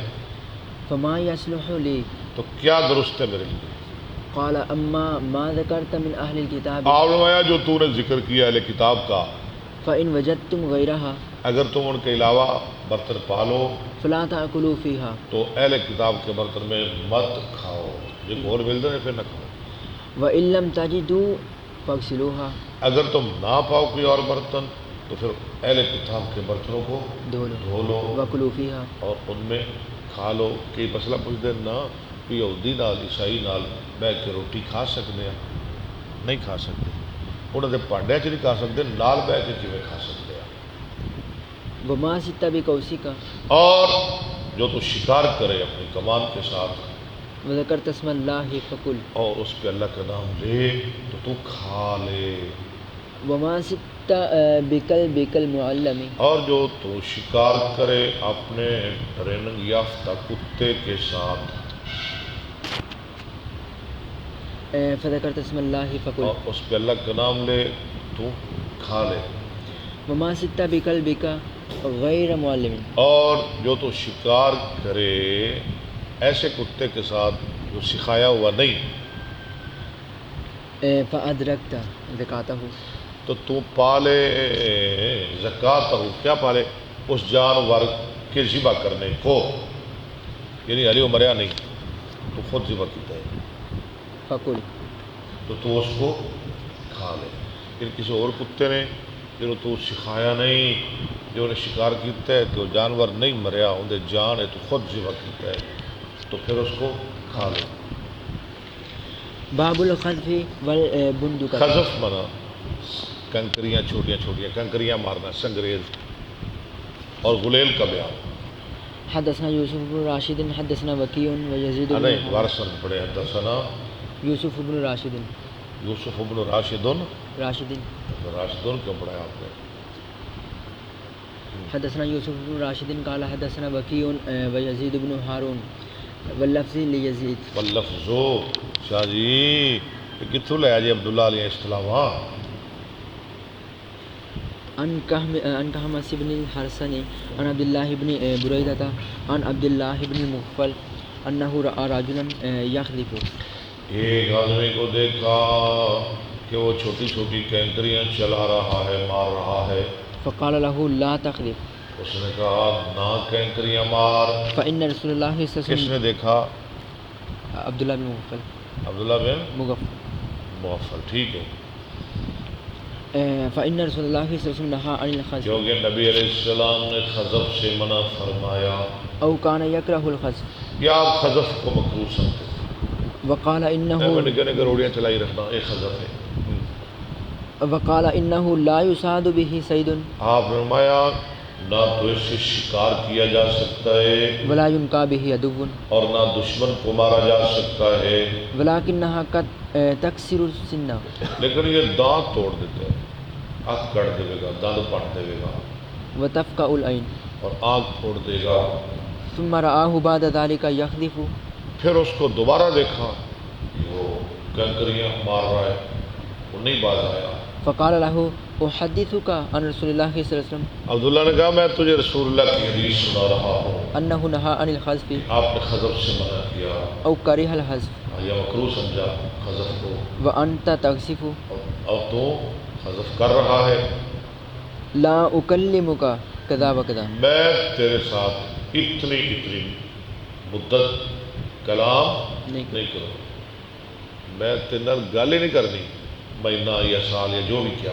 فما يصلح لي، تو کیا درست ہے میرے لیے؟ قال أما ما ذكرت من أهل الكتاب فرمایا جو تو نے ذکر کیا اہل کتاب کا، فإن وجدتم غيرها اگر تم ان کے علاوہ برتن پالو فلا تأكلوا فيها، تو اہل کتاب کے برتن میں مت کھاؤ، جب اور ملتے ہیں پھر نہ کھاؤ. وإن لم تجدوا فاغسلوها، اگر تم نہ پاؤ کوئی اور برتن تو پھر اہل کتاب کے برتنوں کو دھو دھو لو وكلوا فيها. اور ان میں کھا لو. کہ مسئلہ پوچھتے ہیں نہ کوئی یہودی نال عیسائی نال بیٹھ کے روٹی کھا سکتے ہیں؟ نہیں کھا سکتے. انہوں نے پانڈیا چ نہیں کھا سکتے، نال بیٹھ کے کیویں کھا سکتے ہیں؟ وما ست بقوسك، اور جو تو شکار کرے اپنی کمان کے ساتھ وذكرت اسم الله فكل، اور اس پہ اللہ کا نام لے تو کھا لے. وما ست بكلبك المعلم، اور جو تو شکار کرے اپنے ٹریننگ یافتہ کتے کے ساتھ فذكرت اسم الله فكل، اور اس پہ اللہ کا نام لے تو کھا لے. وما ست بكلبك غير معلم، اور جو تو شکار کرے ایسے کتے کے ساتھ جو سکھایا ہوا نہیں فأدركت زكاته، تو پالے زکوٰۃ ہو، کیا پالے؟ اس جانور کے ذبح کرنے کو، یعنی علی مریا نہیں، تو خود ذبح کیتا ہے فكل، تو اس کو کھا لے. پھر کسی اور کتے نے جنہوں تو سکھایا نہیں، جو نے شکار کیتا ہے تو جانور نہیں مریا، اندر جان ہے تو خود ذبح کیتا ہے تو پھر اس کو کھا لے. باب الخذف والبندقة، خذف منا کنکریاں چھوٹیاں چھوٹیاں کنکریاں مارنا، سنگریز اور غلیل کا بیان. حدثنا یوسف بن راشد حدثنا وکیع و یزید بن نہیں وارث پڑھے حدثنا یوسف بن راشد یوسف بن راشدن راشد راشدن کیوں پڑھا آپ نے؟ حدثنا یوسف بن راشد قال حدثنا وکیع و یزید بن ہارون واللفظ لیزید واللفظ شاہ جی یہ کتوں لے جی عبداللہ علیہ السلام. عن کہمس بن الحرسن عن عبد الله بن بریدہ عن عبد الله بن مغفل انه رأى رجلا یخذف. ایک آدمی کو دیکھا کہ وہ چھوٹی چھوٹی کینکریاں چلا رہا ہے، مار رہا ہے. فقال له لا تخذف. اس نے کہا نہ کینکریاں مار. فإن رسول الله صلی اللہ علیہ کس وسلم نے دیکھا؟ عبداللہ بن مغفل عبداللہ بن مغفل. مغفل، ٹھیک ہے. فإن رسول اللہ صلی اللہ علیہ وسلم نہا عن الخذف کیونکہ نبی علیہ السلام نے خذف سے منع فرمایا او کان یکرہ الخذف یا آپ خذف کو مکروہ سمجھتے ہیں. وقال نکے نکے روڑیاں چلائی رکھنا ایک خذف ہے. وقال انه لا يصاد به صید آپ نے فرمایا نہ تو اس سے شکار کیا جا سکتا ہے ولا ينقى به عدو اور نہ دشمن کو مارا جا سکتا ہے، ولكنها قد تكسر السن. لیکن یہ دانت توڑ دیتے ہیں، آنکھ کٹ دے گا، دانت پاٹ دے گا وتفقع العين اور آنکھ پھوڑ دے گا. ثم رآه بعد ذلك يخذف. پھر اس کو دوبارہ دیکھا کہ وہ کنکریاں مار رہا ہے، وہ نہیں باز آیا. فقال له احدثك عن رسول الله صلی اللہ علیہ وسلم عبداللہ نے کہا میں تجھے رسول اللہ کی حدیث سنا رہا ہوں، انه نهى عن الخذف آپ نے خذف سے منع کیا او كره الخذف یا مکروہ سمجھا خذف کو، وانت تخذف. اور تو خذف کر رہا ہے. لا اکلمك کذا وکذا. میں تیرے ساتھ اتنی مدت کلام نہیں کروں، میں تیرے نال گل ہی نہیں کرنی مہینہ یا سال یا جو بھی کیا.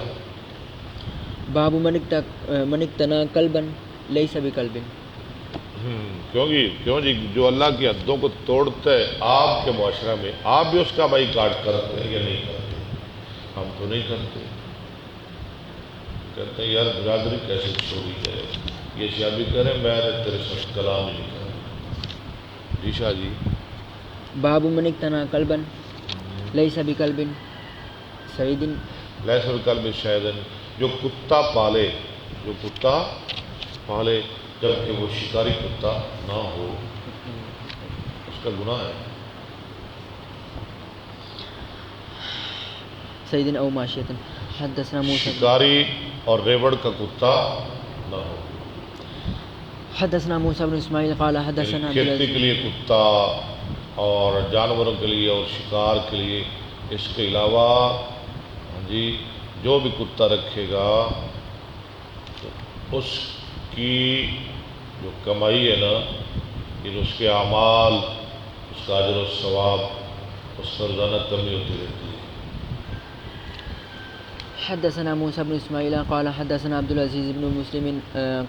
باب من اقتنى کلبا لیس بکلب. کیوں جی جو اللہ کی حدوں کو توڑتا ہے آپ کے معاشرہ میں آپ بھی اس کا بھائی کاٹ کرتے ہیں یا نہیں کرتے؟ ہم تو نہیں کرتے. کہتے ہیں یار برادری کیسے چھوڑی جائے، یہ شادی کریں میں نے تیرے ساتھ کلام ہی نہیں کرنا. جی شاہ جی. باب من اقتنى کلبا لیس بکلب سعید. لیس بکلب شیدن، جو کتا پالے جبکہ وہ شکاری کتا نہ ہو اس کا گناہ ہے. سعید او ماشیۃ. حدثنا موسیٰ شکاری اور ریوڑ کا کتا نہ ہو. حدثنا موسیٰ بن اسماعیل قال حدثنا کھیتی کے لیے کتا اور جانوروں کے لیے اور شکار کے لیے، اس کے علاوہ جی جو بھی کتا رکھے گا تو اس کی جو کمائی ہے نا، یہ جو اس کے اعمال، اس کا اجر و ثواب، اس پر روزانہ کمی ہوتی رہتی ہے. حدثنا موسى بن اسماعيل قال حدثنا عبد العزيز بن مسلم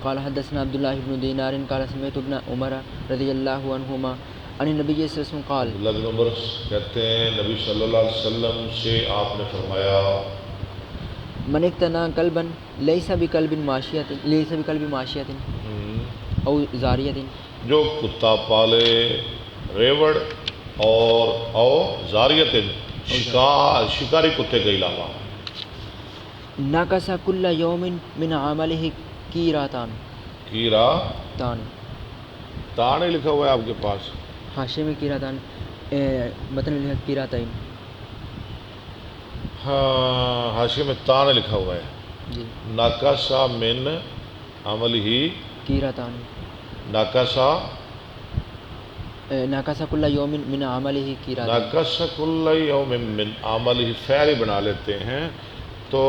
قال حدثنا عبد الله بن دينار قال سمعت ابن عمر رضي الله عنهما عن النبي صلى الله عليه وسلم قال. عبداللہ بن عمر کہتے ہیں نبی صلی اللہ علیہ وسلم سے آپ نے فرمایا من اقتنى كلبا ليس بكلب ماشية او زاریۃ. جو کتا پالے ریوڑ اور زاریت شکاری کتے کے علاوہ، نقص كل يوم من عمله قيراتان. تان ہی لکھا ہوا ہے آپ کے پاس؟ حاشیے میں قیراتان، متن میں لکھا قیراتین. ہاں حاشیے میں تان لکھا ہوا ہے. جی. ناکاسا من عمل ہی قیراتان. ناکاسا کل یوم من عمله قیراتان. ناکاسا کل یوم من عمل ہی فعل بنا لیتے ہیں تو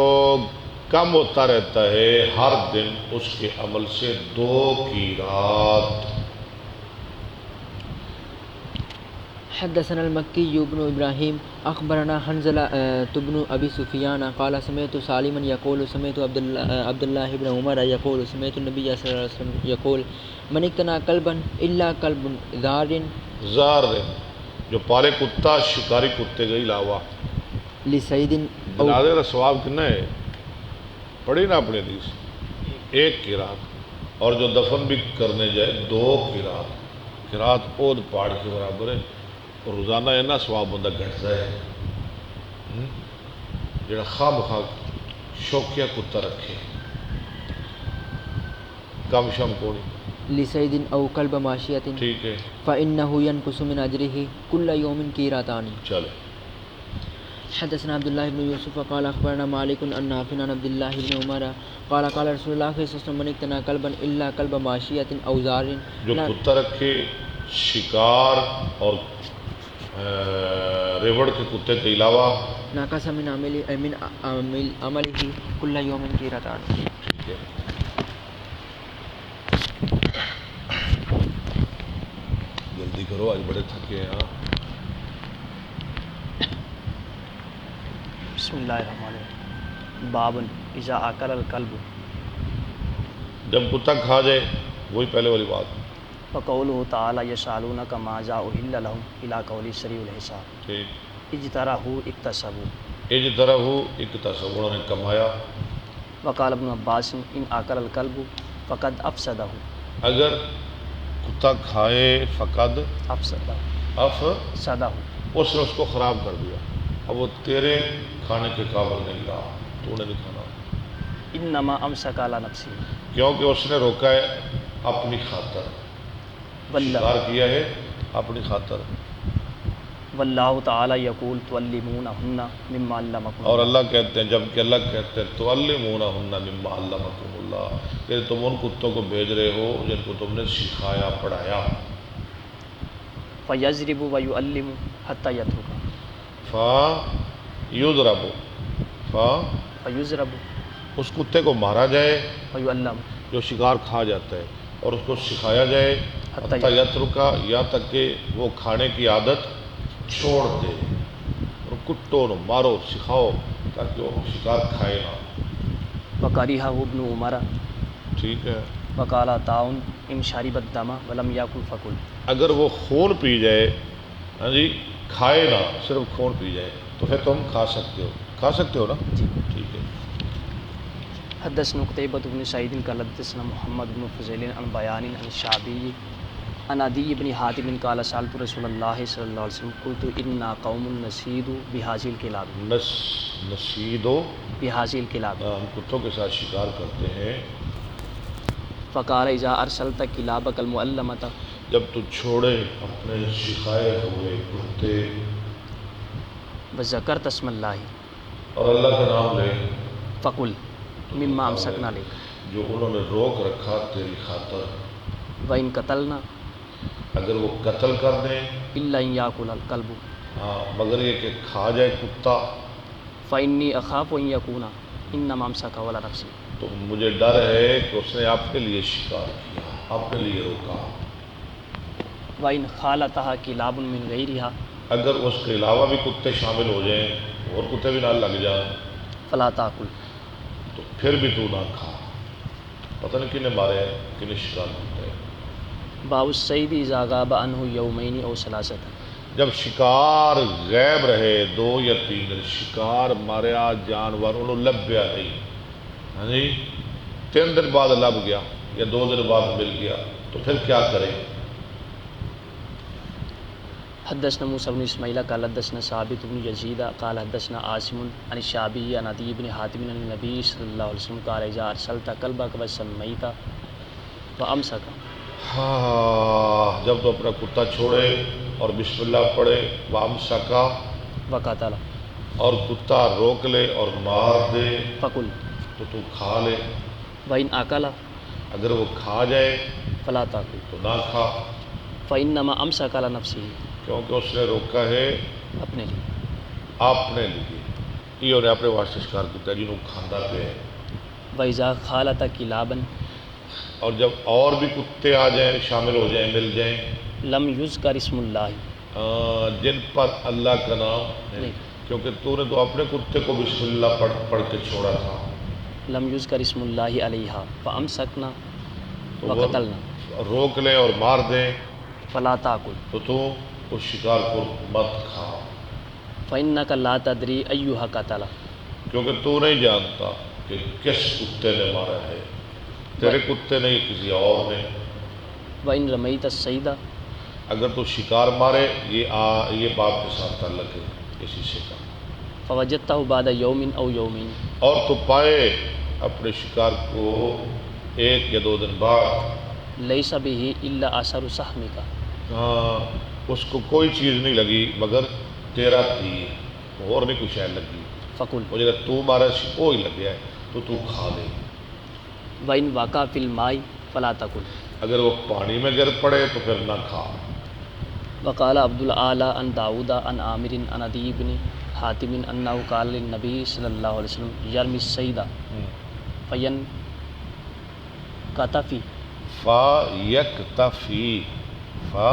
کم ہوتا رہتا ہے ہر دن اس کے عمل سے 2 قیرات. حدثنا المکی بن ابراہیم اخبرنا حنظلہ بن ابی سفیان قال سمعت سالما یقول سمعت عبداللہ بن عمر یقول سمعت النبی صلی اللہ علیہ وسلم یقول من اقتنى کلبا الا کلب زار جو پالے کتا شکاری کتے کے علاوہ. لسعید جنازے کا ثواب کتنا ہے؟ پڑھی نا اپنی حدیث، ایک قرات، اور جو دفن بھی کرنے جائے 2 قرات، قرات اود پہاڑ کے برابر ہے، اور روزانہ اینا ثواب بندہ گھٹتا ہے جڑا خواہ مخواہ شوقیہ کتا رکھے، کم شم کوڑی، لسید او کلب ماشیۃ ٹھیک ہے، فإنه ينقص من أجره كل يوم قيراتان. چلے. حدثنا عبد الله بن يوسف قال أخبرنا مالك عن نافع عن عبد الله بن عمر قال قال رسول الله صلى الله عليه وسلم من اقتنى كلبا إلا كلب ماشية أو زار. جو کتا رکھے شکار اور ریوڑ کے کتے کے علاوہ ناقص من عمله كل يوم قيراتان. ٹھیک ہے. جلدی کرو، آج بڑے تھکے ہیں. ہاں بسم اللہ الرحمن الرحیم. باب اذا اکل الکلب، جب کتا کھا جائے، وہی پہلے والی بات. وقولہ تعالی یسألونک ماذا احل لهم الی قولی سریع الحساب. ٹھیک. اجترحوا اکتسبوا. اجترحوا اکتسبوا، انہوں نے کمایا. وقال ابن عباس ان اکل الکلب فقد افسدہ. اگر کتا کھائے فقد افسدہ اس نے اس کو خراب کر دیا، اب وہ تیرے کھانے کے قابل نہیں رہا، تو نے نہیں کھانا. انما امسک علی نفسہ، کیونکہ اس نے روکا ہے اپنی خاطر، شکار کیا ہے اپنی خاطر. واللہ تعالی یقول تعلمونہن مما علمکم. اور اللہ کہتے ہیں، جب کہ اللہ کہتے ہیں تعلمونہن مما علمکم اللہ، کہ تم ان کتوں کو بھیج رہے ہو جن کو تم نے سکھایا پڑھایا. فیضرب ویعلم حتی یترک. فیضرب فیضرب اس کتے کو مارا جائے ویعلم جو شکار کھا جاتا ہے، اور اس کو سکھایا جائے حتی یترکا، یہاں تک کہ وہ کھانے کی عادت چھوڑ دے. اور کٹو نو مارو، سکھاؤ تاکہ وہ شکار کھائے نہ. وکرہ ابن عمر. ٹھیک ہے. وقال طاعون ان شرب الدم ولم یاکل فکل. اگر وہ خون پی جائے، ہاں جی، کھائے نہ، صرف خون پی جائے، تو پھر تم کھا سکتے ہو نا. جی. ٹھیک ہے. حدثنا قتيبة بن سعيد قال حدثنا محمد بن فضيل عن بيان عن الشعبي عن عدي بن حاتم قال سألت رسول الله صلى الله عليه وسلم قلت إنا قوم نسيد بهذه الكلاب. نسیدو بهذه الكلاب. ہم کتوں کے ساتھ شکار کرتے ہیں. فقال إذا أرسلت كلابك المعلمة. جب تو چھوڑے اپنے سکھائے ہوئے کتے وذكرت اسم الله. اور اللہ کا نام لے. فقل مما امسکنا لے، جو انہوں نے روک رکھا تیری خاطر. وإن قتلنا، اگر وہ قتل کر دیں، إلا أن يأكل الكلب. ہاں، مگر یہ کہ کھا جائے کتا، فإني أخاف أن يكون إنما أمسك على نفسه. تو مجھے ڈر ہے کہ اس نے آپ کے لیے شکار کیا، آپ کے لیے روکا. وإن خالطها كلاب من غيرها. اگر اس کے علاوہ بھی کتے شامل ہو جائیں، اور کتے بھی نہ لگ جائیں، فلا تأكل. تو پھر بھی تو نہ کھا. پتہ نہیں کنے مارے ہیں، کنے شکار کرتے ہیں. باب الصید اذا غاب عنه یومین او ثلاثۃ. جب شکار غیب رہے 2 یا 3 دن، شکار ماریا جانور انہوں لبیا نہیں، ہاں جی، 3 دن بعد لب گیا یا 2 دن بعد مل گیا، تو پھر کیا کریں؟ حدثنا موسى بن اسماعيل قال حدثنا ثابت بن يزيد قال حدثنا عاصم عن الشعبي عن عدي بن حاتم عن النبي صلى الله عليه وسلم قال اذا ارسلت كلبك وسميت وامسك. ہاں، جب تو اپنا کتا چھوڑے اور بسم اللہ پڑھے، وامسکا، وقتل، اور کتا روک لے اور مار دے، فکل، تو کھا لے. وإن أكل، اگر وہ کھا جائے فلا تأكل، تو نہ کھا، فإنما أمسك على نفسه، کیونکہ اس نے روکا ہے اپنے لیے. اپنے لیے. یہ انہیں اپنے واسطے شکار کیتا ہے جنہوں کھاندہ پہ ہے. وإذا خالط كلابا، اور جب اور بھی کتے آ جائیں، شامل ہو جائیں، مل جائیں، لم يذكر اسم الله، جن پر اللہ کا نام نہیں، کیونکہ تو نے تو اپنے کتے کو بسم اللہ پڑھ کے چھوڑا تھا. لم يذكر اسم الله عليها فأمسكنا تو وہ وقتلنا، روک لیں اور مار دیں، فلا تأكل، تو اس شکار کو مت کھا، فإنك لا تدري أيها قتل، کیونکہ تو نہیں جانتا کہ کس کتے نے مارا ہے، تیرے کتے نے یا کسی اور نے. وَإِن رَمَيْتَ الصَّيْدَ، اگر تو شکار مارے، یہ باپ کے ساتھ تعلق ہے اسی سے کا. فَوَجَدْتَهُ بَعْدَ يَوْمٍ أَوْ يَوْمَيْنِ، اور تو پائے اپنے شکار کو 1 یا 2 دن بعد، لَيْسَ بِهِ إِلَّا أَثَرُ سَحْمِكَ، ہاں اس کو کوئی چیز نہیں لگی مگر تیرا تیر، اور نہیں کوئی شاید لگی. فَقُلْ وہ جگہ تو مارا وہ ہی لگ گیا ہے تو کھا دے. وَإِن وَقَعَ فِي الْمَاءِ فَلَا تَأْكُلْ، اگر وہ پانی میں گر پڑے تو پھر نہ کھا. وقال عبد العالی عن داود عن عامر عن عدی بن حاتم انه قال للنبي صلی اللہ علیہ وسلم یرمی الصید فین کتفی فا یکتفی، فا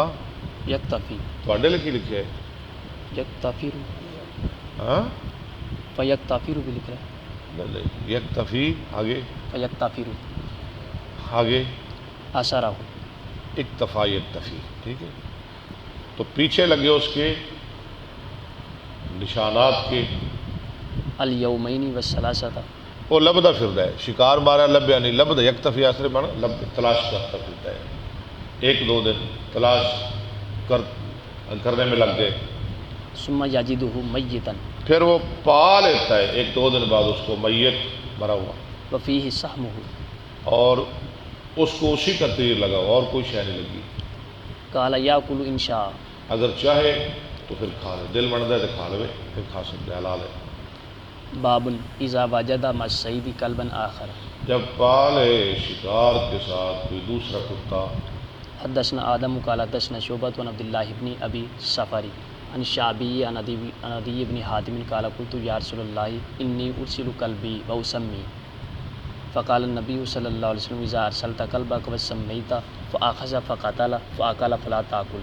یکتفی تواڈے لکھی لکھے یکتفیر، ہاں فیکتفیر بھی لکھ رہا ہے، یکتفی آگے، فیکتفیر آگے اثرہ، اکتفا یکتفی. ٹھیک ہے، تو پیچھے لگے اس کے نشانات کے. الیومین والثلاثۃ، وہ لبدہ پھرتا ہے، شکار مارا لب یعنی لبدہ، یکتفی آسرے مانا لب تلاش کرتا پھرتا ہے. 1-2 دن تلاش کرنے میں لگ گئے، ثم یجدہ میتا، پھر وہ پا لیتا ہے 1-2 دن بعد اس کو میت مرا ہوا، وفیہ سہمہ، اور اس کو اسی کا تیر لگا ہوا اور کوئی شے نہیں لگی. قال یاکل ان شاء، اگر چاہے تو پھر کھا لے، دل بنتا ہے تو کھا لے، پھر کھا سکتے ہیں، حلال ہے. باب اذا وجد مع الصید کلبا آخر، جب پالے شکار کے ساتھ کوئی دوسرا کتا. حدثنا آدم قال حدثنا شعبۃ عن عبد اللہ بن ابی صفری عن شعبی عن عدی بن حاتم قال قلت یا رسول اللہ انی ارسل کلبی واسمی، فقال النبی صلی اللہ علیہ وسلم اذا ارسلت کلبک وسمیت فاخذ فقتل فاکل فلا تاکل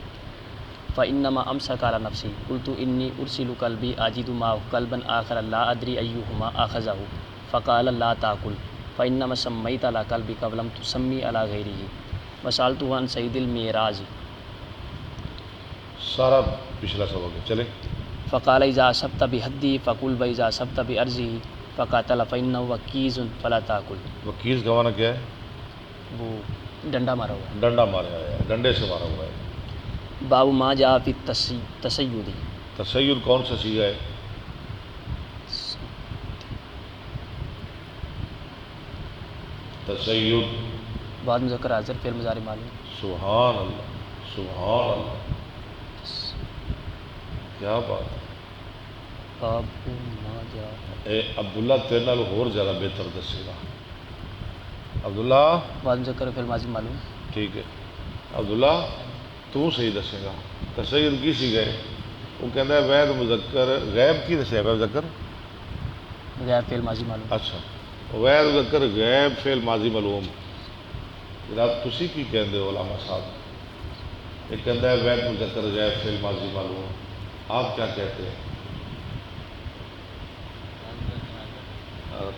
فانما امسک علی نفسی. قلت انی ارسل کلبی اجد معه کلبا آخر لا ادری ایہما اخذہ، فقال لا تاکل فانما سمیت علی کلبک ولم تسمی علی غیرہ. وسألته عن سعید المعراج، سارا پچھلا سبق ہے، چلے. فقال اذا اصبت بحدی فقل واذا اصبت بارضہ فقاتل فانه وکیز فلا تاکل. وکیز کا معنی کیا ہے؟ وہ ڈنڈا مارا ہوا ہے. ڈنڈا مارا ہے، ڈنڈے سے مارا ہوا ہے. باب ما جاء فی التسید، تسید کون سا صیغہ ہے؟ تسید بعد مذکر حاضر فعل مضارع معلوم. سبحان اللہ، سبحان اللہ، کیا بات ہے. باب ما جاء، اے عبداللہ تیرے نال ہور زیادہ بہتر دسے گا. عبداللہ بعد مذکر فعل ماضی معلوم. ٹھیک ہے، عبداللہ تو صحیح دسے گا. تسید کی سی گئے، وہ کہتا ہے وید مذکر غیب کی دسے گا مذکر. غیر فعل ماضی معلوم. اچھا، وید مذکر غیب فعل ماضی معلوم. جناب تسی کی کہندے ہو علامہ صاحب؟ یہ کہتا ہے وید مذکر غیب فعل ماضی معلوم، آپ کیا کہتے ہیں؟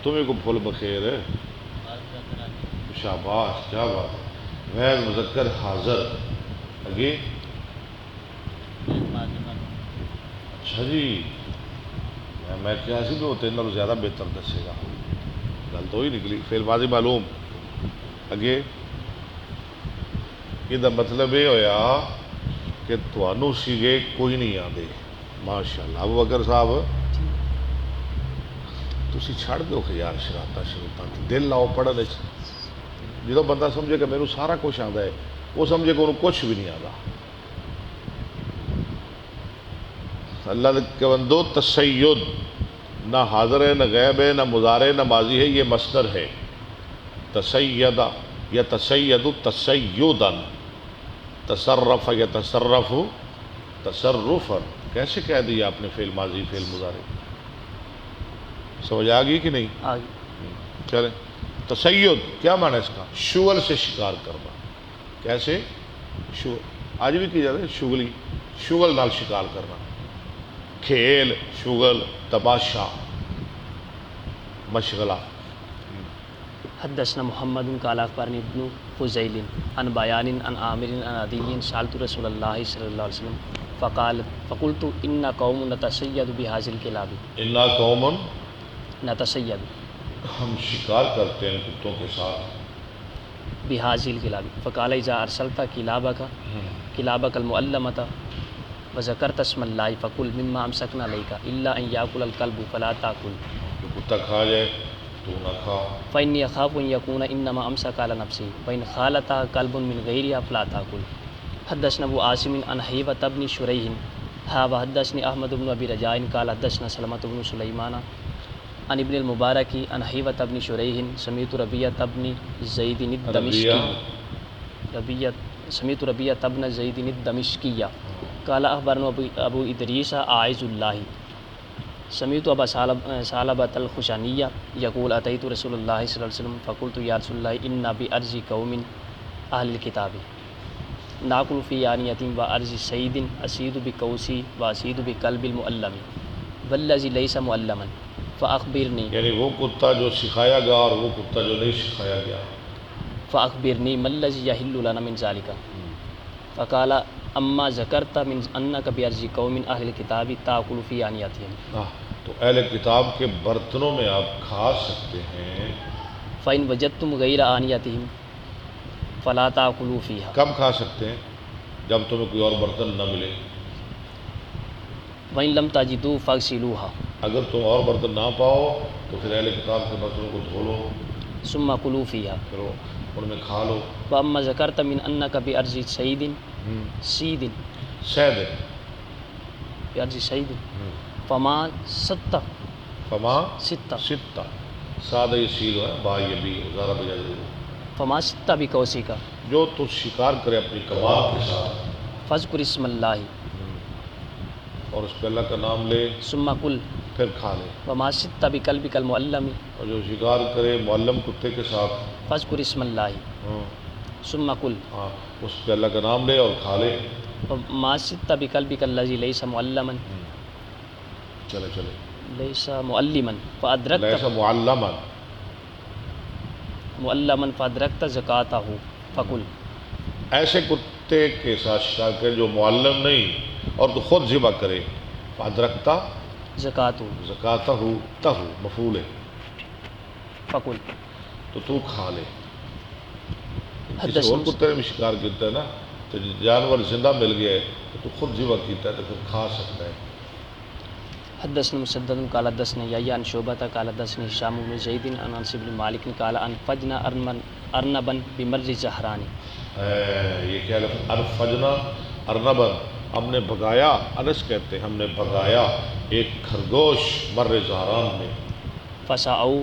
تمہیں کو پھول بخیر ہے، شاباش، کیا بات ہے. وید مذکر حاضر اگے. اچھا جی، میں کیا سی تو تین نالوں زیادہ بہتر دسے گا. گل تو ہی نکلی. فعل ماضی معلوم اگے. یہ مطلب یہ ہویا کہ تھانوں سیگے کوئی نہیں آتے. ماشاء اللہ ابو بکر صاحب تسی چھڑ دو یار شرارتاں شروعاں، دل لاؤ پڑھنے. جدو بندہ سمجھے کہ میرے سارا کچھ آتا ہے، وہ سمجھے کہ انہوں کچھ بھی نہیں آتا. اللہ کے بندو، تسید نہ حاضر ہے، نہ غیب ہے، نہ مضارع، نہ ماضی ہے، یہ مصدر ہے. تسیدہ یا تسید تسیداً، تصرف یا تصرف تصرفاً. کیسے کہہ دیا آپ نے فعل ماضی فعل مضارع؟ سمجھ آ گئی کہ نہیں؟ آگے چلیں. تسید کیا معنی ہے اس کا؟ شغل سے شکار کرنا. کیسے؟ شغل آج بھی کی جاتا ہے، شغلی، شغل نال شکار کرنا. کھیل، شغل، تماشا، مشغلہ. حدثنا محمد قال اخبرني ابن فضيل عن بيان عن عامر عن عدي سألت رسول الله صلى الله عليه وسلم فقلت إن قوم نتسيد بهذه الكلاب. انا قوم نتسيد ہم شکار کرتے ہیں ان کتوں کے ساتھ. بحاظل کلاب فقال اذا ارسلت کلابک المعلمۃ وذکرت اسم اللہ فکل مما امسکنا علیک الا ان یاکل الکلب فلا تاکل. جو کتا کھا جائے تو نہ کھا. فإنی اخاف ان یکون انما امسک علی نفسی وان خالطہ کلب من غیرها فلا تاکل. حدثنا ابو عاصم عن حیوۃ بن شریح وحدثني احمد بن ابی رجاء قال حدثنا سلمۃ بن سلیمان عن ابن المبارک عن حیوۃ بن شریح سمعت ربیعۃ بن زید الدمشقی قال اخبرنا ابو ادریس اعز اللہ سمعت ابا ثعلبۃ الخشنی یقول اتیت رسول اللہ صلی اللہ علیہ وسلم فقلت یا رسول اللہ ان بارض قوم اہل الکتاب ناکل فی آنیۃ وارض سید اسید بقوسی واسید بقلب المعلم والذی لیس معلما فاخبرنی. یعنی وہ کتا جو سکھایا گیا اور وہ کتا جو نہیں سکھایا گیا. فاخبرنی ما الذی یحل لنا من ذلک فقال اما ذکرت من انک بارض قوم اہل الکتاب تاکل فی آنیتہم. تو اہل کتاب کے برتنوں میں آپ کھا سکتے ہیں. فإن وجدتم غیر آنیتہم فلا تاکلوا فیہا. کب کھا سکتے ہیں؟ جب تمہیں کوئی اور برتن نہ ملے. وإن لم تجدوا فاغسلوها. اگر تم اور برتن نہ پاؤ تو پھر اہل کتاب کے برتنوں کو دھو لو ثم کلوا فیہا. پھر ان میں کھا لو. واما ذکرت من انک بارض سید سید بارض سید فما ستہ ستہ سادہ یہ سیل ہے با یہ بھی زارہ بجا ضرور. فما ستہ بقوسی کا جو تو شکار کرے اپنی کباب کے ساتھ فذکر اسم اللہ اور اس پہ اللہ کا نام لے ثم کل پھر کھا لے. وما ستہ بقلبک المعلم اور جو شکار کرے معلم کتے کے ساتھ فذکر اسم اللہ ثم کل ہاں اس پہ اللہ کا نام لے اور کھا لے. وما ستہ بقلبک الذی لیس معلما چلے لیس معلما فادرکت لیس معلما فادرکت زکاتہ فکل. ایسے کتے کے ساتھ شکار کرے جو معلم نہیں اور تو خود ذبح کرے. فادرکتا زکاتہ تہو مفعول ہے فکل. تو کھا لے. کسی اور کتے نے بھی شکار کیتا ہے نا تو جانور زندہ مل گیا ہے تو خود ذبح کیتا ہے تو پھر کھا سکتا ہے. حدثنا مسدد قال حدثنا یحییٰ عن شعبۃ قال حدثني هشام بن زید عن انس بن مالک قال انفجنا ارنبا بمر زہران. یہ کیا لفظ انفجنا ارنبا ہم نے بھگایا. انس کہتے ہیں ہم نے بھگایا ایک خرگوش مر زہران میں. فسعوا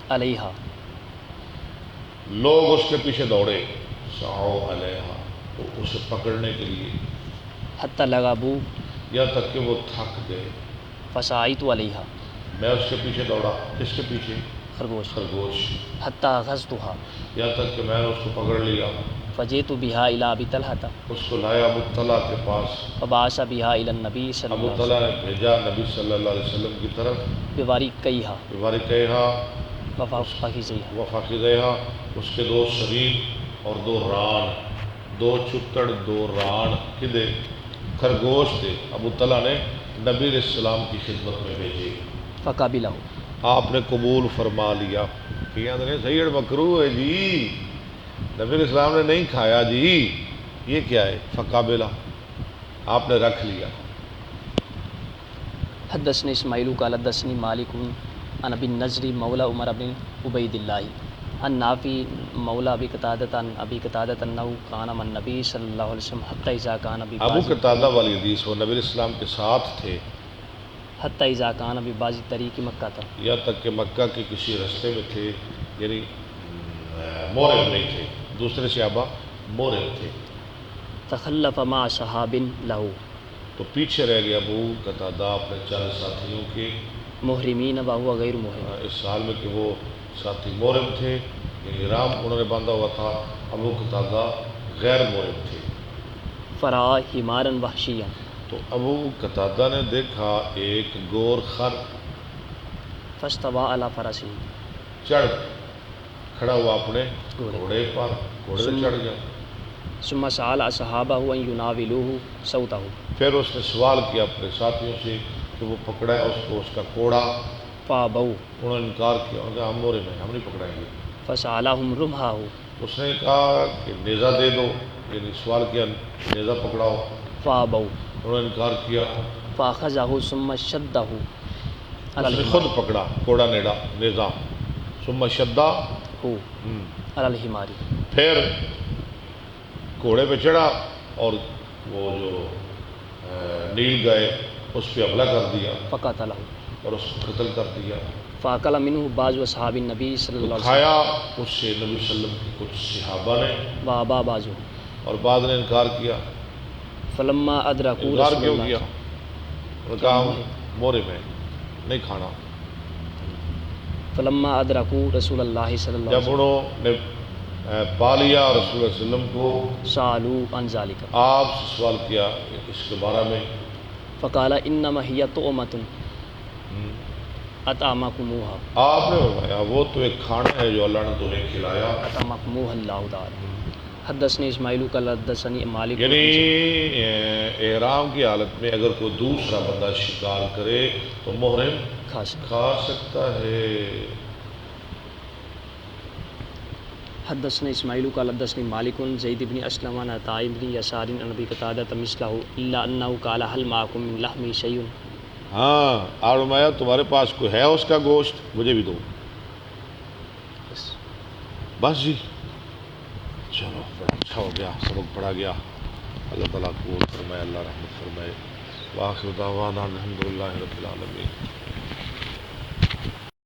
علیہا لوگ اس کے پیچھے دوڑے. سعوا علیہا تو اسے پکڑنے کے لیے حتی لغبوا یہاں تک کہ وہ تھک گئے. فسعیت علیہا میں اس کے پیچھے دوڑا. کس کے پیچھے؟ خرگوش. حتی اخذتها یہاں تک کہ میں نے اس کو پکڑ لیا. فجئت بها الى ابی طلحہ اس کو لایا ابو طلحہ کے پاس. فبعث بها الى النبی صلی ابو اللہ علیہ طلحہ نے بھیجا نبی صلی اللہ علیہ وسلم کی طرف. وسلم بواریقیہا وفاقدیہا اس کے 2 شریک اور 2 ران 2 چتڑ 2 ران کدے خرگوش تھے. ابو طلحہ نے نبی علیہ السلام کی خدمت میں بھیجے. فقبلہ آپ نے قبول فرما لیا. کہ سید مکروہ ہے جی نبی علیہ السلام نے نہیں کھایا جی یہ کیا ہے. فقابلہ آپ نے رکھ لیا. حدثنا اسماعیل قال حدثني مالک عن ابی النضر مولا عمر بن عبید اللہ عن نافع مولا ابی قتادہ عن ابی قتادہ انہ کان مع النبی صلی اللہ علیہ وسلم حتی اذا کان ابو قتادہ والی حدیث وہ نبی علیہ السلام کے ساتھ تھے حتی اذا کان ببعض طریق مکہ تھا. یہاں تک کہ مکہ کے کسی رستے میں تھے. یعنی مورب نہیں تھے. دوسرے صحابہ مورب تھے. تخلف مع صحاب لہو تو پیچھے رہ گیا ابو قتادہ اپنے 4 ساتھیوں کے. محرمین وهو غیر محرم اس حال میں کہ وہ ساتھی محرم تھے. یعنی احرام انہوں نے باندھا ہوا تھا. ابو قتادہ غیر محرم تھے. فرآ حمارا وحشیا تو ابو قتادہ نے دیکھا ایک گور خر فاستوى علی فرسہ چڑھ کھڑا ہوا اپنے گھوڑے پر. گھوڑے سے چڑھ گیا. ثم سأل اصحابہ ان یناولوہ صوتہ پھر اس نے سوال کیا اپنے ساتھیوں سے کہ وہ پکڑا ہے اس کو اس کا کوڑا. فابوا انہوں نے انکار کیا، انہوں نے کہا ہم مورے میں ہم نہیں پکڑائیں گے. فسألهم رمحه اس نے کہا کہ نیزہ دے دو، یعنی سوال کیا نیزہ پکڑاؤ. فابوا انہوں نے انکار کیا. فأخذه ثم شده على اس نے خود الحمار پکڑا کوڑا نیزہ. ثم شدہ على الحمار پھر گھوڑے پہ چڑھا اور وہ جو نیل گئے اس پہ حملہ کر دیا فقتله اور اس کو قتل کر دیا. فاکل منہ بعض اصحاب النبی صلی اللہ علیہ کھایا اس سے نبی صلی اللہ علیہ وسلم کی کچھ صحابہ نے وسلم وابا بعضو اور بعض نے انکار کیا. فلما ادرکوا انکار رسول کیوں اللہ کیا؟ انہوں نے کہا ہم مورے میں نہیں کھانا. فلما ادرکوا رسول اللہ صلی اللہ جب علیہ انہوں نے پا لیا رسول اللہ علیہ وسلم کو، وسلم سالوا عن ذلك آپ سے سوال کیا اس کے بارے میں. فقال انما هي طعمة اطعمكموها آپ نے فرمایا وہ تو ایک کھانا ہے جو اللہ نے تمہیں کھلایا. اطعمكموها اللہ تعالی. حدثنی اسماعیل قال حدثنی مالک یعنی احرام کی حالت میں اگر کوئی دوسرا بندہ شکار کرے تو محرم خاص. کھا سکتا ہے. حدثنا اسماعیل قال حدثني مالك زید بن اسلم عن عطاء بن يسار عن ابي قتادة مثله الا انه قال هل معكم من لحم شيء. ہاں اور فرمایا تمہارے پاس کوئی ہے اس کا گوشت مجھے بھی دو. بس جی چلو بڑا اچھا ہو گیا، سبق پڑھا گیا. اللہ تعالیٰ قبول فرمائے، اللہ رحمت فرمائے. وآخر دعوانا الحمدللہ رب العالمین.